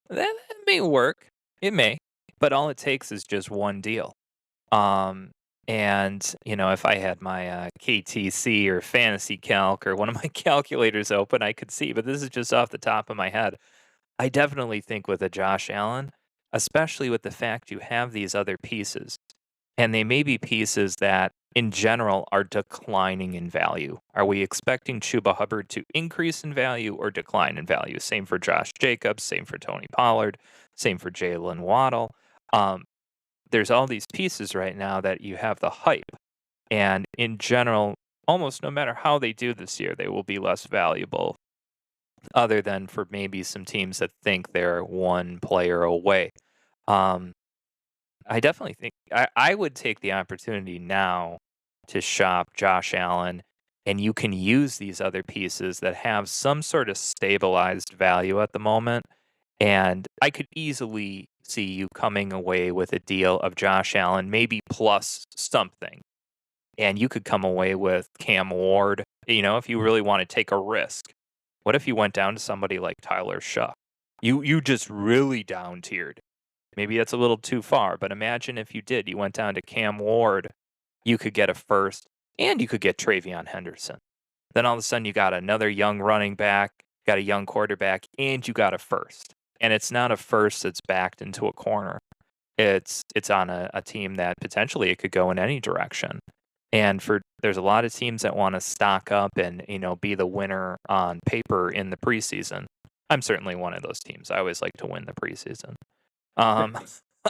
that may work. It may, but all it takes is just one deal. Um, And, if I had my KTC or Fantasy Calc or one of my calculators open, I could see, but this is just off the top of my head. I definitely think with a Josh Allen, especially with the fact you have these other pieces, and they may be pieces that in general are declining in value. Are we expecting Chuba Hubbard to increase in value or decline in value? Same for Josh Jacobs, same for Tony Pollard, same for Jalen Waddle. Um, there's all these pieces right now that you have the hype. And in general, almost no matter how they do this year, they will be less valuable, other than for maybe some teams that think they're one player away. Um, I definitely think I would take the opportunity now to shop Josh Allen, and you can use these other pieces that have some sort of stabilized value at the moment. And I could easily see you coming away with a deal of Josh Allen, maybe plus something. And you could come away with Cam Ward, if you really want to take a risk. What if you went down to somebody like Tyler Shuck? You just really down tiered. Maybe that's a little too far, but imagine if you did. You went down to Cam Ward, you could get a first, and you could get Travion Henderson. Then all of a sudden, you got another young running back, got a young quarterback, and you got a first. And it's not a first that's backed into a corner. It's on a team that potentially it could go in any direction. And there's a lot of teams that want to stock up and be the winner on paper in the preseason. I'm certainly one of those teams. I always like to win the preseason um,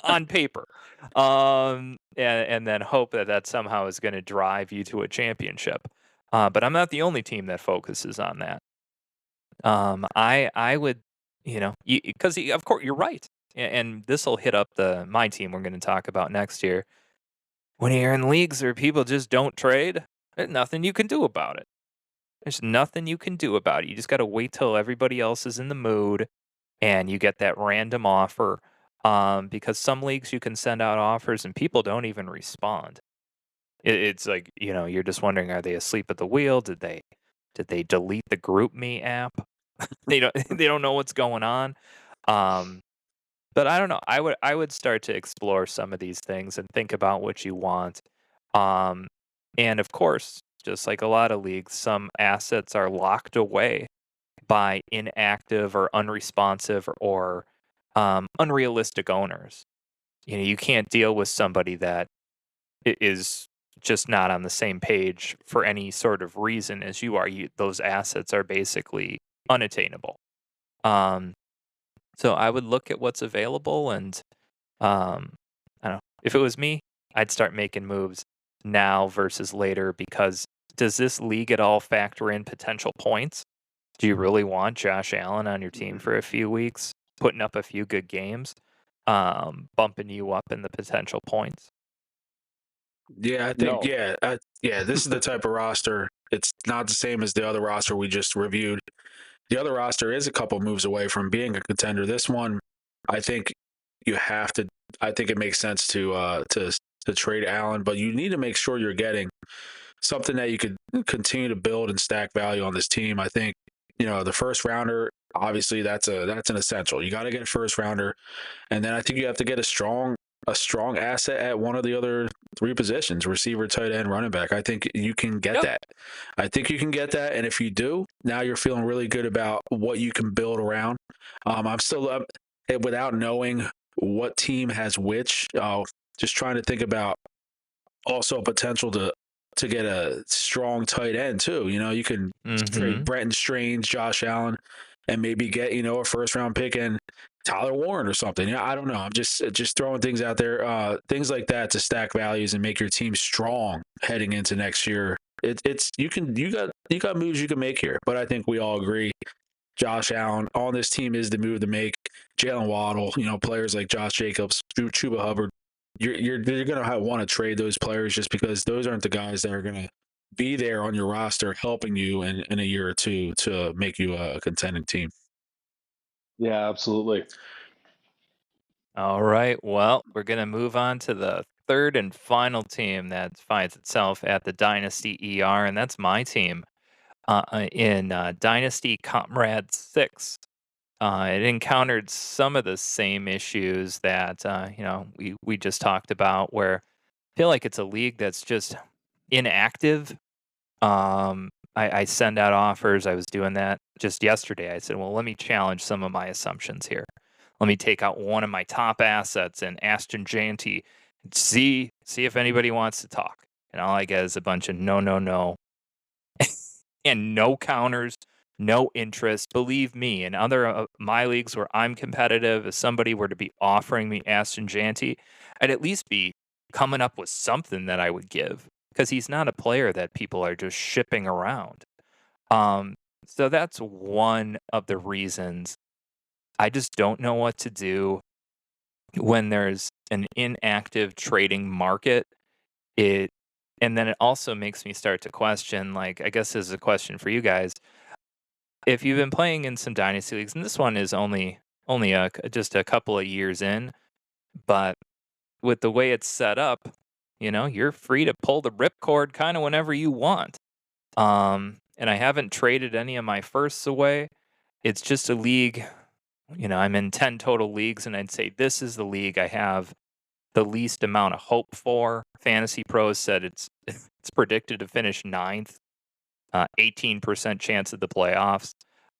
on paper, and then hope that somehow is going to drive you to a championship. But I'm not the only team that focuses on that. I would, because of course you're right, and this will hit up my team we're going to talk about next year. When you're in leagues where people just don't trade, there's nothing you can do about it. There's nothing you can do about it. You just got to wait till everybody else is in the mood and you get that random offer. Because some leagues you can send out offers and people don't even respond. It's like, you're just wondering, are they asleep at the wheel? Did they delete the Group Me app? They don't know what's going on. Um, but I don't know. I would start to explore some of these things and think about what you want. Um, and of course, just like a lot of leagues, some assets are locked away by inactive or unresponsive or unrealistic owners. You can't deal with somebody that is just not on the same page for any sort of reason as you are. Those assets are basically unattainable. Um, so I would look at what's available and um, I don't know. If it was me, I'd start making moves now versus later because does this league at all factor in potential points? Do you really want Josh Allen on your team for a few weeks, putting up a few good games, bumping you up in the potential points? Yeah, I think No. this is the type of roster. It's not the same as the other roster we just reviewed. The other roster is a couple moves away from being a contender. This one, I think you have to. I think it makes sense to trade Allen, but you need to make sure you're getting something that you could continue to build and stack value on this team. I think the first rounder. Obviously, that's an essential. You got to get a first rounder, and then I think you have to get a strong asset at one of the other three positions: receiver, tight end, running back. I think you can get Yep. that. I think you can get that, and if you do, now you're feeling really good about what you can build around. I'm still without knowing what team has which. Just trying to think about also potential to get a strong tight end too. You can trade Mm-hmm. Brenton Strange, Josh Allen, and maybe get a first round pick and Tyler Warren or something. I don't know. I'm just throwing things out there, things like that to stack values and make your team strong heading into next year. It's you got moves you can make here, but I think we all agree Josh Allen on this team is the move to make. Jalen Waddle, players like Josh Jacobs, Chuba Hubbard. You're gonna want to trade those players just because those aren't the guys that are gonna be there on your roster helping you in a year or two to make you a contending team. Yeah, absolutely. All right. Well, we're going to move on to the third and final team that finds itself at the Dynasty ER, and that's my team in Dynasty Comrade 6. It encountered some of the same issues that we just talked about, where feel like it's a league that's just inactive. I send out offers. I was doing that just yesterday. I said, well, let me challenge some of my assumptions here. Let me take out one of my top assets and Ashton Janty, see if anybody wants to talk. And all I get is a bunch of no, no, no, and no counters, no interest. Believe me, in other my leagues where I'm competitive, if somebody were to be offering me Ashton Janty, I'd at least be coming up with something that I would give because he's not a player that people are just shipping around. Um, so that's one of the reasons I just don't know what to do when there's an inactive trading market. It and then it also makes me start to question, like, I guess this is a question for you guys. If you've been playing in some dynasty leagues, and this one is only just a couple of years in, but with the way it's set up, you're free to pull the ripcord kind of whenever you want. And I haven't traded any of my firsts away. It's just a league, I'm in 10 total leagues, and I'd say this is the league I have the least amount of hope for. Fantasy Pros said it's predicted to finish ninth, 18% chance of the playoffs.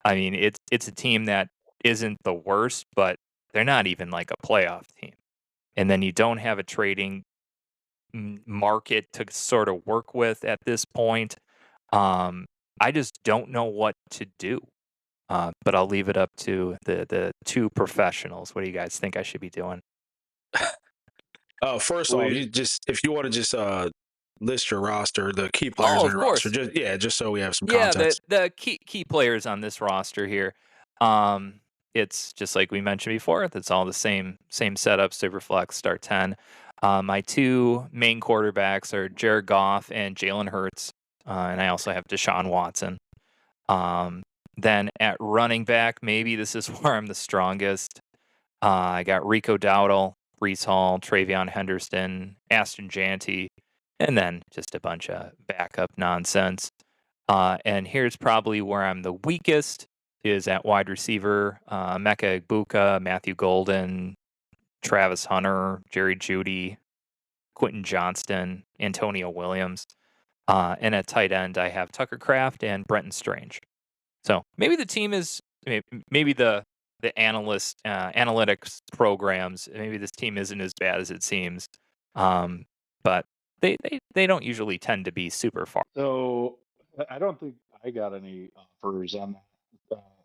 I mean, it's a team that isn't the worst, but they're not even like a playoff team. And then you don't have a trading market to sort of work with at this point. I just don't know what to do. But I'll leave it up to the two professionals. What do you guys think I should be doing? First Well, off, if you want to just list your roster, the key players Oh, on of your roster, course. just so we have some Yeah, context. the key players on this roster here. Um, it's just like we mentioned before. It's all the same setup. Superflex, start 10. My two main quarterbacks are Jared Goff and Jalen Hurts, and I also have Deshaun Watson. Um, then at running back, maybe this is where I'm the strongest. I got Rico Dowdle, Brees Hall, Travion Henderson, Aston Janty, and then just a bunch of backup nonsense. And here's probably where I'm the weakest is at wide receiver, Mecca Ibuka, Matthew Golden, Travis Hunter, Jerry Jeudy, Quentin Johnston, Antonio Williams. And at tight end, I have Tucker Kraft and Brenton Strange. So maybe the team is maybe the analytics programs. Maybe this team isn't as bad as it seems, but they don't usually tend to be super far. so I don't think I got any offers on that.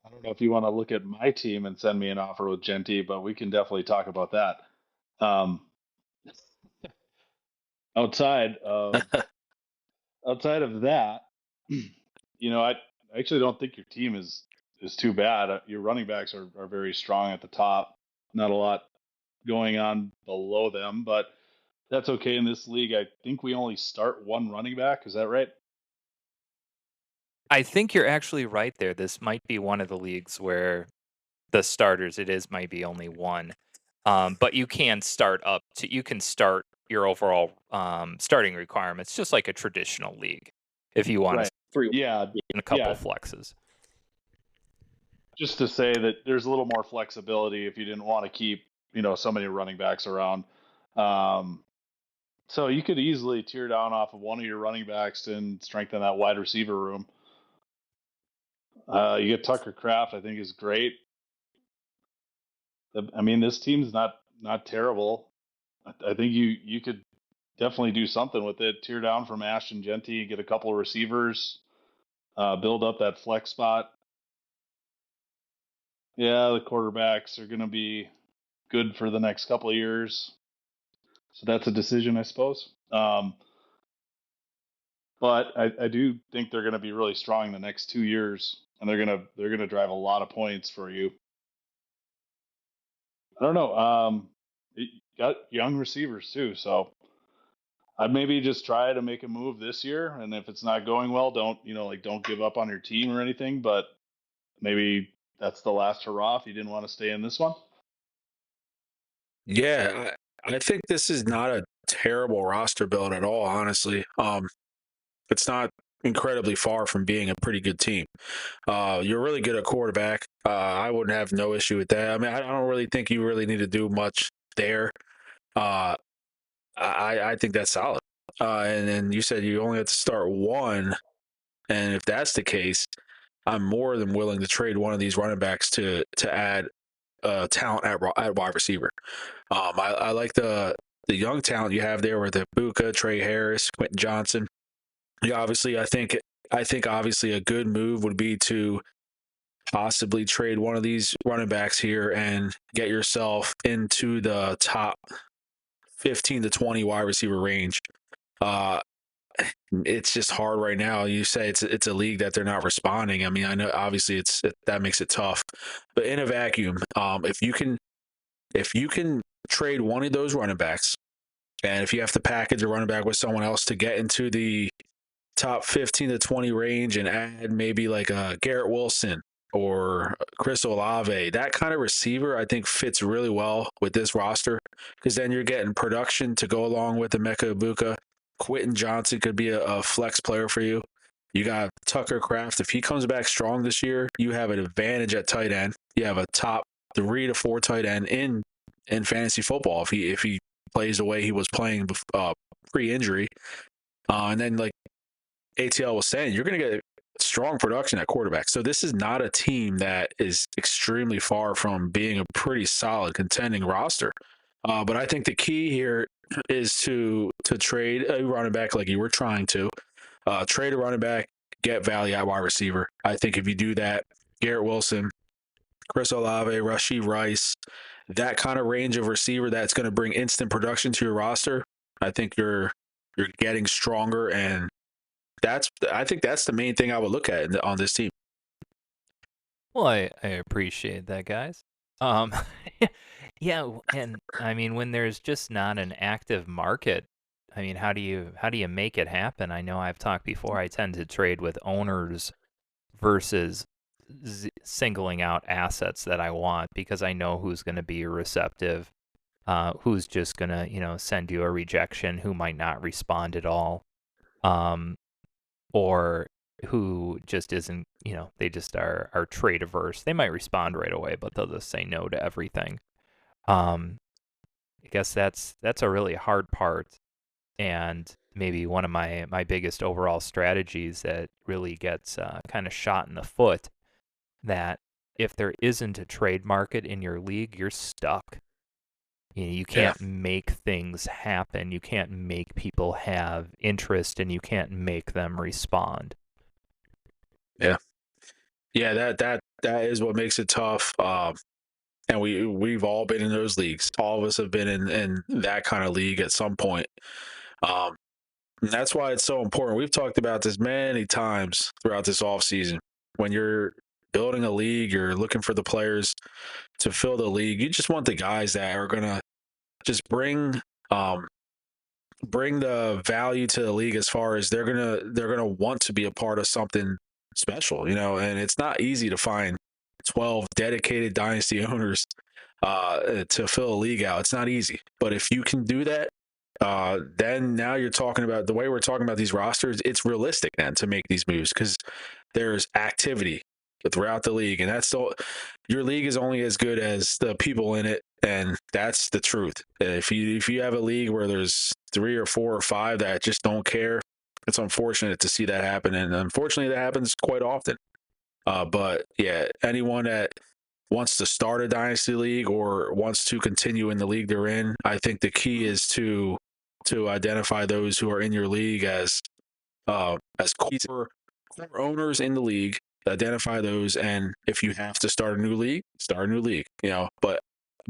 I don't know if you want to look at my team and send me an offer with Genty, but we can definitely talk about that. Um, outside of outside of that, I actually don't think your team is too bad. Your running backs are very strong at the top. Not a lot going on below them, but that's okay in this league. I think we only start one running back. Is that right? I think you're actually right there. This might be one of the leagues where the starters might be only one, but you can start your overall starting requirements just like a traditional league if you want Right. to three Yeah. and a couple Yeah. flexes. Just to say that there's a little more flexibility if you didn't want to keep, so many running backs around. Um, so you could easily tear down off of one of your running backs and strengthen that wide receiver room. You get Tucker Kraft, I think is great. I mean, this team's not terrible. I think you could definitely do something with it. Tear down from Ashton Genty, get a couple of receivers, build up that flex spot. Yeah, the quarterbacks are going to be good for the next couple of years, so that's a decision, I suppose. But I do think they're going to be really strong the next 2 years, and they're gonna drive a lot of points for you. I don't know. You got young receivers too, so I'd maybe just try to make a move this year, and if it's not going well, don't give up on your team or anything. But maybe that's the last hurrah if you didn't want to stay in this one. Yeah, I think this is not a terrible roster build at all, honestly. It's not incredibly far from being a pretty good team. You're really good at quarterback. I would have no issue with that. I mean, I don't really think you really need to do much there. Uh, I think that's solid. And then you said you only have to start one, and if that's the case, I'm more than willing to trade one of these running backs to add talent at wide receiver. I like the young talent you have there with the Buka, Trey Harris, Quentin Johnson. Yeah, obviously, I think obviously a good move would be to possibly trade one of these running backs here and get yourself into the top 15 to 20 wide receiver range. Uh, it's just hard right now. You say it's a league that they're not responding. I mean, I know obviously that makes it tough, but in a vacuum, if you can trade one of those running backs, and if you have to package a running back with someone else to get into the top 15 to 20 range and add maybe like a Garrett Wilson or Chris Olave, that kind of receiver, I think fits really well with this roster because then you're getting production to go along with the Mecca Ibuka. Quentin Johnson could be a flex player for you. You got Tucker Kraft. If he comes back strong this year, you have an advantage at tight end. You have a top 3 to 4 tight end in fantasy football if he plays the way he was playing pre-injury. And then like ATL was saying, you're going to get strong production at quarterback. So this is not a team that is extremely far from being a pretty solid contending roster. But I think the key here is to trade a running back like you were trying to. Trade a running back, get value at wide receiver. I think if you do that, Garrett Wilson, Chris Olave, Rashee Rice, that kind of range of receiver that's going to bring instant production to your roster, I think you're getting stronger, and I think that's the main thing I would look at on this team. Well, I appreciate that, guys. Um, yeah, and I mean, when there's just not an active market, I mean, how do you make it happen? I know I've talked before. I tend to trade with owners versus singling out assets that I want because I know who's going to be receptive, who's just going to send you a rejection, who might not respond at all, or who just isn't, they just are trade averse. They might respond right away, but they'll just say no to everything. I guess that's a really hard part, and maybe one of my biggest overall strategies that really gets kind of shot in the foot, that if there isn't a trade market in your league, you're stuck. You Yeah, can't make things happen. You can't make people have interest, and you can't make them respond. yeah, yeah. That is what makes it tough. And we've all been in those leagues. All of us have been in that kind of league at some point. Um, and that's why it's so important. We've talked about this many times throughout this off season. When you're building a league, you're looking for the players to fill the league. You just want the guys that are gonna just um, bring the value to the league as far as they're gonna want to be a part of something special, and it's not easy to find 12 dedicated dynasty owners to fill a league out. It's not easy, but if you can do that, then now you're talking about the way we're talking about these rosters. It's realistic then to make these moves because there's activity throughout the league, and your league is only as good as the people in it, and that's the truth. If you have a league where there's 3 or 4 or 5 that just don't care, it's unfortunate to see that happen, and unfortunately that happens quite often. But yeah, anyone that wants to start a dynasty league or wants to continue in the league they're in, I think the key is to identify those who are in your league as core owners in the league. Identify those, and if you have to start a new league, start a new league. But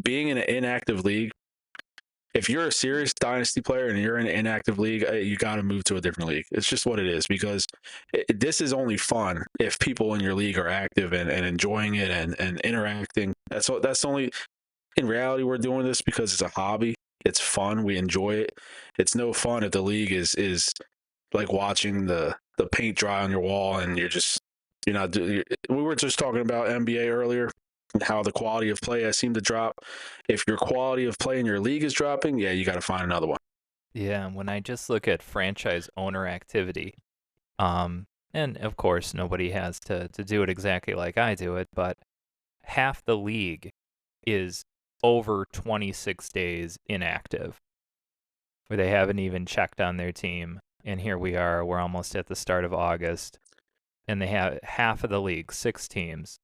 being in an inactive league, if you're a serious dynasty player and you're in an inactive league, you got to move to a different league. It's just what it is because this is only fun if people in your league are active and enjoying it and interacting. That's only in reality we're doing this because it's a hobby. It's fun. We enjoy it. It's no fun if the league is like watching the paint dry on your wall and you're not. We were just talking about NBA earlier and how the quality of play has seemed to drop. If your quality of play in your league is dropping, yeah, you got to find another one. Yeah, when I just look at franchise owner activity, and of course nobody has to do it exactly like I do it, but half the league is over 26 days inactive. where they haven't even checked on their team. And here we are, we're almost at the start of August, and they have half of the league, 6 teams,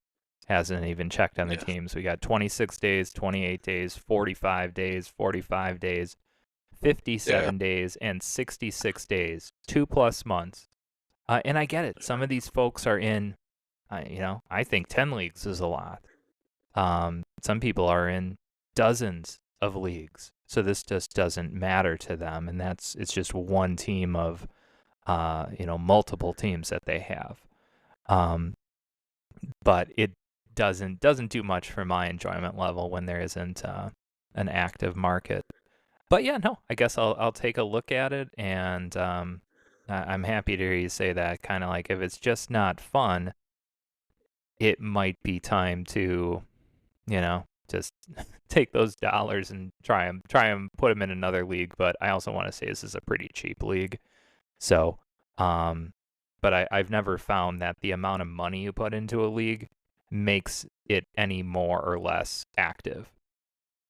hasn't even checked on the Yeah. teams. We got 26 days, 28 days, 45 days, 45 days, 57 days, and 66 days, 2+ months. And I get it. Some of these folks are in, I think 10 leagues is a lot. Some people are in dozens of leagues, so this just doesn't matter to them, and it's just one team of, multiple teams that they have. But it doesn't do much for my enjoyment level when there isn't an active market. But yeah, no, I guess I'll take a look at it, and I'm happy to hear you say that. Kind of like if it's just not fun, it might be time to, just take those dollars and try and put them in another league. But I also want to say this is a pretty cheap league, so but I've never found that the amount of money you put into a league makes it any more or less active,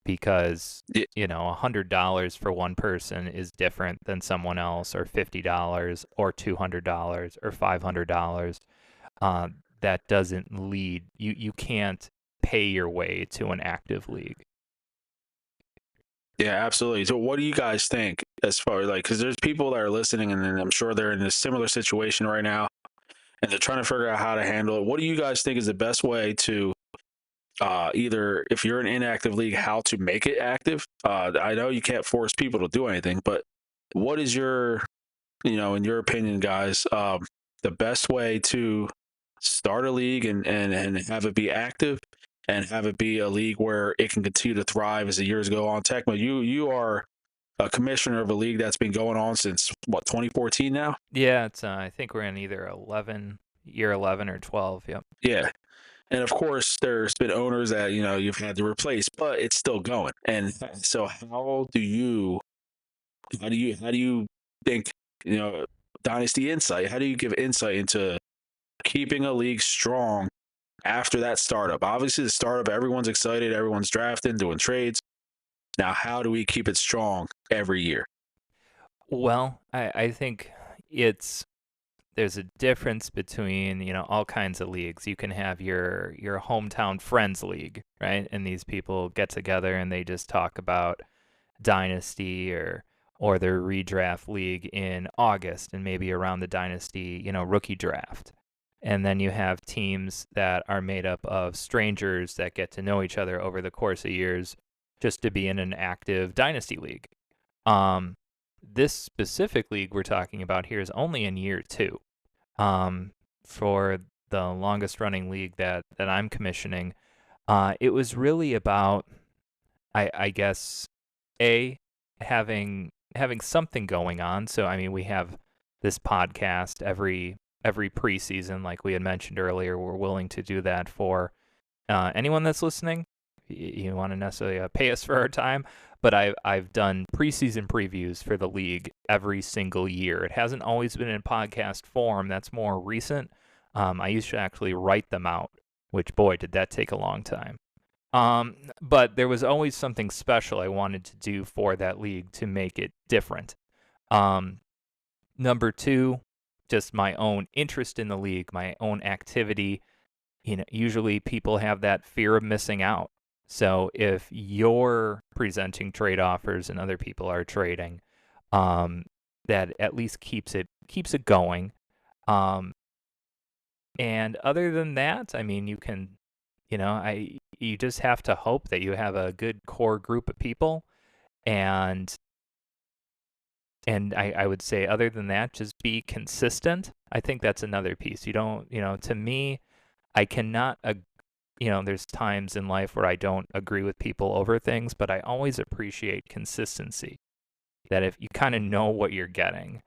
because $100 for one person is different than someone else, or $50 or $200 or $500. That doesn't lead you can't pay your way to an active league. Yeah, absolutely. So what do you guys think as far as because there's people that are listening and I'm sure they're in a similar situation right now and they're trying to figure out how to handle it. What do you guys think is the best way to either, if you're in an inactive league, how to make it active? I know you can't force people to do anything, but what is your, in your opinion, guys, the best way to start a league and have it be active and have it be a league where it can continue to thrive as the years go on? Tecmo, you are a commissioner of a league that's been going on since, 2014 now? Yeah, it's I think we're in either year 11 or 12. Yep. Yeah. And of course, there's been owners that, you've had to replace, but it's still going. And so how do you think, Dynasty Insight, how do you give insight into keeping a league strong after that startup? Obviously, the startup, everyone's excited, everyone's drafting, doing trades. Now, how do we keep it strong every year? Well, I think there's a difference between, all kinds of leagues. You can have your hometown friends league, right? And these people get together and they just talk about Dynasty or their redraft league in August and maybe around the Dynasty, rookie draft. And then you have teams that are made up of strangers that get to know each other over the course of years just to be in an active Dynasty league. This specific league we're talking about here is only in year 2. For the longest running league that I'm commissioning, it was really about, I guess, having something going on. So I mean, we have this podcast every preseason, like we had mentioned earlier. We're willing to do that for anyone that's listening. You want to necessarily pay us for our time, but I've done preseason previews for the league every single year. It hasn't always been in podcast form. That's more recent. I used to actually write them out, which, boy, did that take a long time. But there was always something special I wanted to do for that league to make it different. Number 2, just my own interest in the league, my own activity. Usually people have that fear of missing out. So if you're presenting trade offers and other people are trading, that at least keeps it going. And other than that, I mean, you can, you just have to hope that you have a good core group of people, and I would say, other than that, just be consistent. I think that's another piece. You don't, to me, I cannot. There's times in life where I don't agree with people over things, but I always appreciate consistency. That if you kind of know what you're getting.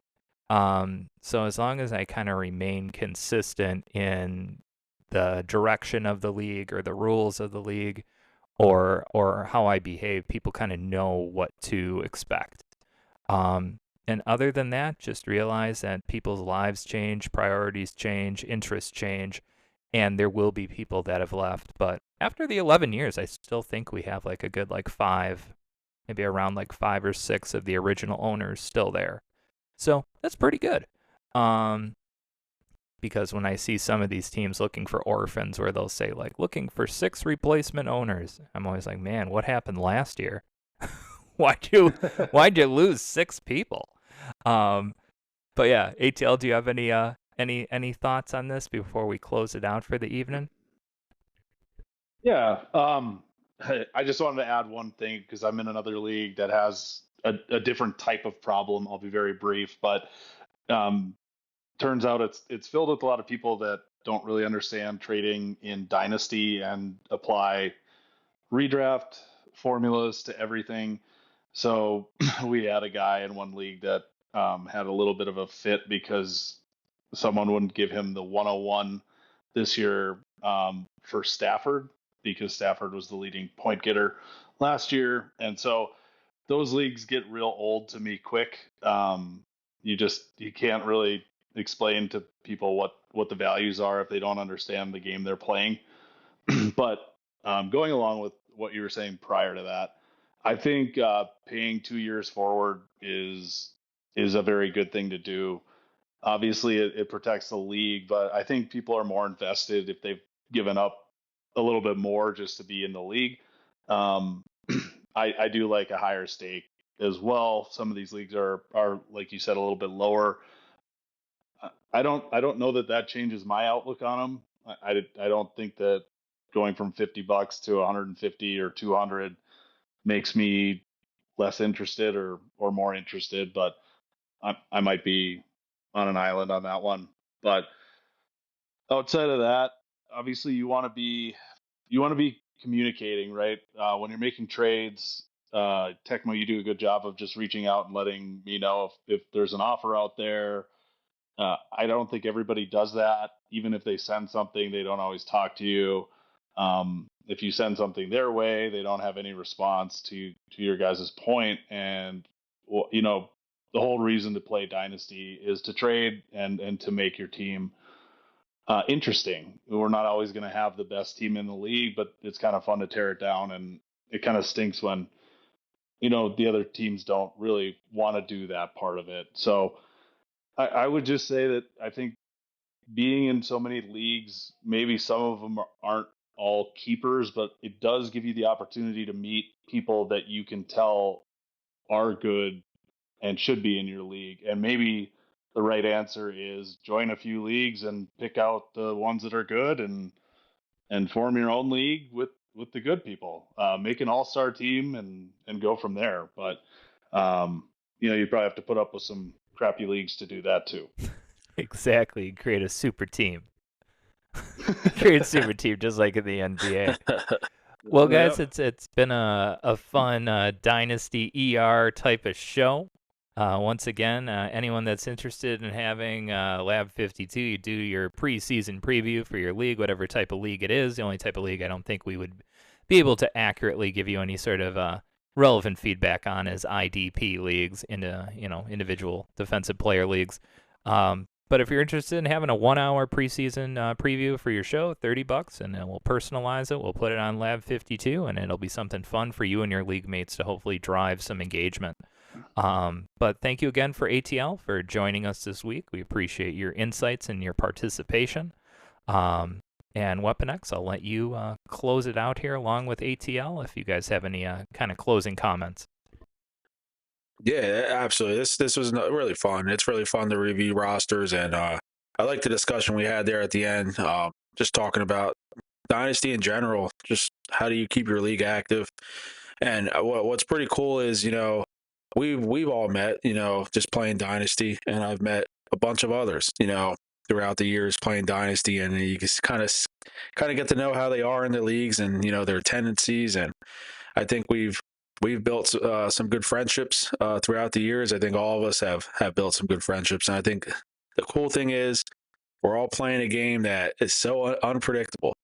So as long as I kind of remain consistent in the direction of the league or the rules of the league or how I behave, people kind of know what to expect. And other than that, just realize that people's lives change, priorities change, interests change, and there will be people that have left. But after the 11 years, I still think we have like a good 5 maybe around like 5 or 6 of the original owners still there. So that's pretty good. Because when I see some of these teams looking for orphans where they'll say like looking for 6 replacement owners, I'm always like, man, what happened last year? why'd you lose 6 people? But yeah, ATL, do you have any thoughts on this before we close it out for the evening? Yeah. I just wanted to add one thing because I'm in another league that has a different type of problem. I'll be very brief, but um, turns out it's filled with a lot of people that don't really understand trading in Dynasty and apply redraft formulas to everything. So we had a guy in one league that had a little bit of a fit because someone wouldn't give him the 101 this year for Stafford because Stafford was the leading point getter last year. And so those leagues get real old to me quick. You can't really explain to people what the values are if they don't understand the game they're playing. But going along with what you were saying prior to that, I think paying 2 years forward is a very good thing to do. Obviously, it protects the league, but I think people are more invested if they've given up a little bit more just to be in the league. Um, I do like a higher stake as well. Some of these leagues are like you said a little bit lower. I don't know that changes my outlook on them. I don't think that going from $50 to 150 or 200 makes me less interested or more interested, but I might be on an island on that one. But outside of that, obviously you want to be communicating, right? When you're making trades, Tecmo, you do a good job of just reaching out and letting me know if there's an offer out there. I don't think everybody does that. Even if they send something, they don't always talk to you. If you send something their way, they don't have any response to your guys' point. And well, the whole reason to play Dynasty is to trade and to make your team interesting. We're not always going to have the best team in the league, but it's kind of fun to tear it down. And it kind of stinks when the other teams don't really want to do that part of it. So I would just say that I think being in so many leagues, maybe some of them aren't all keepers, but it does give you the opportunity to meet people that you can tell are good and should be in your league. And maybe the right answer is join a few leagues and pick out the ones that are good and form your own league with the good people. Make an all-star team and go from there. But you probably have to put up with some crappy leagues to do that too. Exactly. Create a super team. Create a super team just like in the NBA. Well, guys, Yep. it's been a fun Dynasty ER type of show. Once again, anyone that's interested in having Lab 52, you do your preseason preview for your league, whatever type of league it is. The only type of league I don't think we would be able to accurately give you any sort of relevant feedback on is IDP leagues, into individual defensive player leagues. But if you're interested in having a 1-hour preseason preview for your show, $30, and then we'll personalize it. We'll put it on Lab 52, and it'll be something fun for you and your league mates to hopefully drive some engagement. But thank you again for ATL for joining us this week. We appreciate your insights and your participation. And Weapon X, I'll let you close it out here along with ATL if you guys have any kind of closing comments. Yeah, absolutely. This was really fun. It's really fun to review rosters, and I like the discussion we had there at the end. Just talking about Dynasty in general. Just how do you keep your league active? And what's pretty cool is we've all met just playing Dynasty, and I've met a bunch of others throughout the years playing Dynasty, and you just kind of get to know how they are in the leagues and their tendencies. And I think we've built some good friendships throughout the years. I think all of us have built some good friendships, and I think the cool thing is we're all playing a game that is so unpredictable,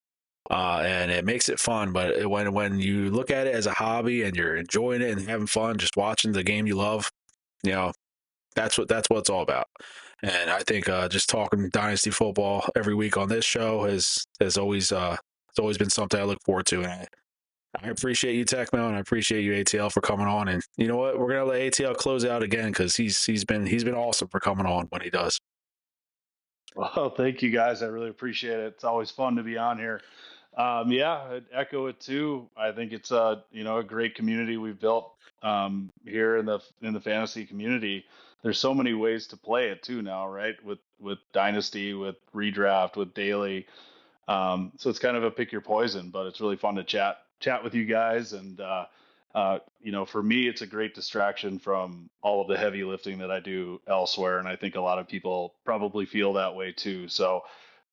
and it makes it fun. But when you look at it as a hobby and you're enjoying it and having fun, just watching the game you love, that's what it's all about. And I think just talking Dynasty football every week on this show has always it's always been something I look forward to, and I appreciate you, Tecmo, and I appreciate you, ATL, for coming on. And you know what? We're gonna let ATL close out again because he's been awesome for coming on when he does. Well, thank you guys. I really appreciate it. It's always fun to be on here. Yeah, I'd echo it too. I think it's a great community we've built here in the fantasy community. There's so many ways to play it too now, right? With Dynasty, with Redraft, with Daily. So it's kind of a pick your poison, but it's really fun to chat with you guys. And for me, it's a great distraction from all of the heavy lifting that I do elsewhere, and I think a lot of people probably feel that way too. So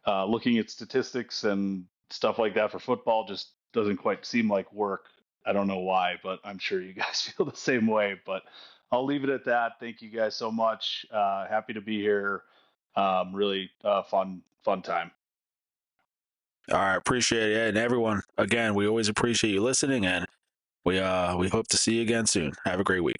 looking at statistics and stuff like that for football just doesn't quite seem like work. I don't know why, but I'm sure you guys feel the same way. But I'll leave it at that. Thank you guys so much. Happy to be here. Really fun time. All right, appreciate it, and everyone. Again, we always appreciate you listening, and we hope to see you again soon. Have a great week.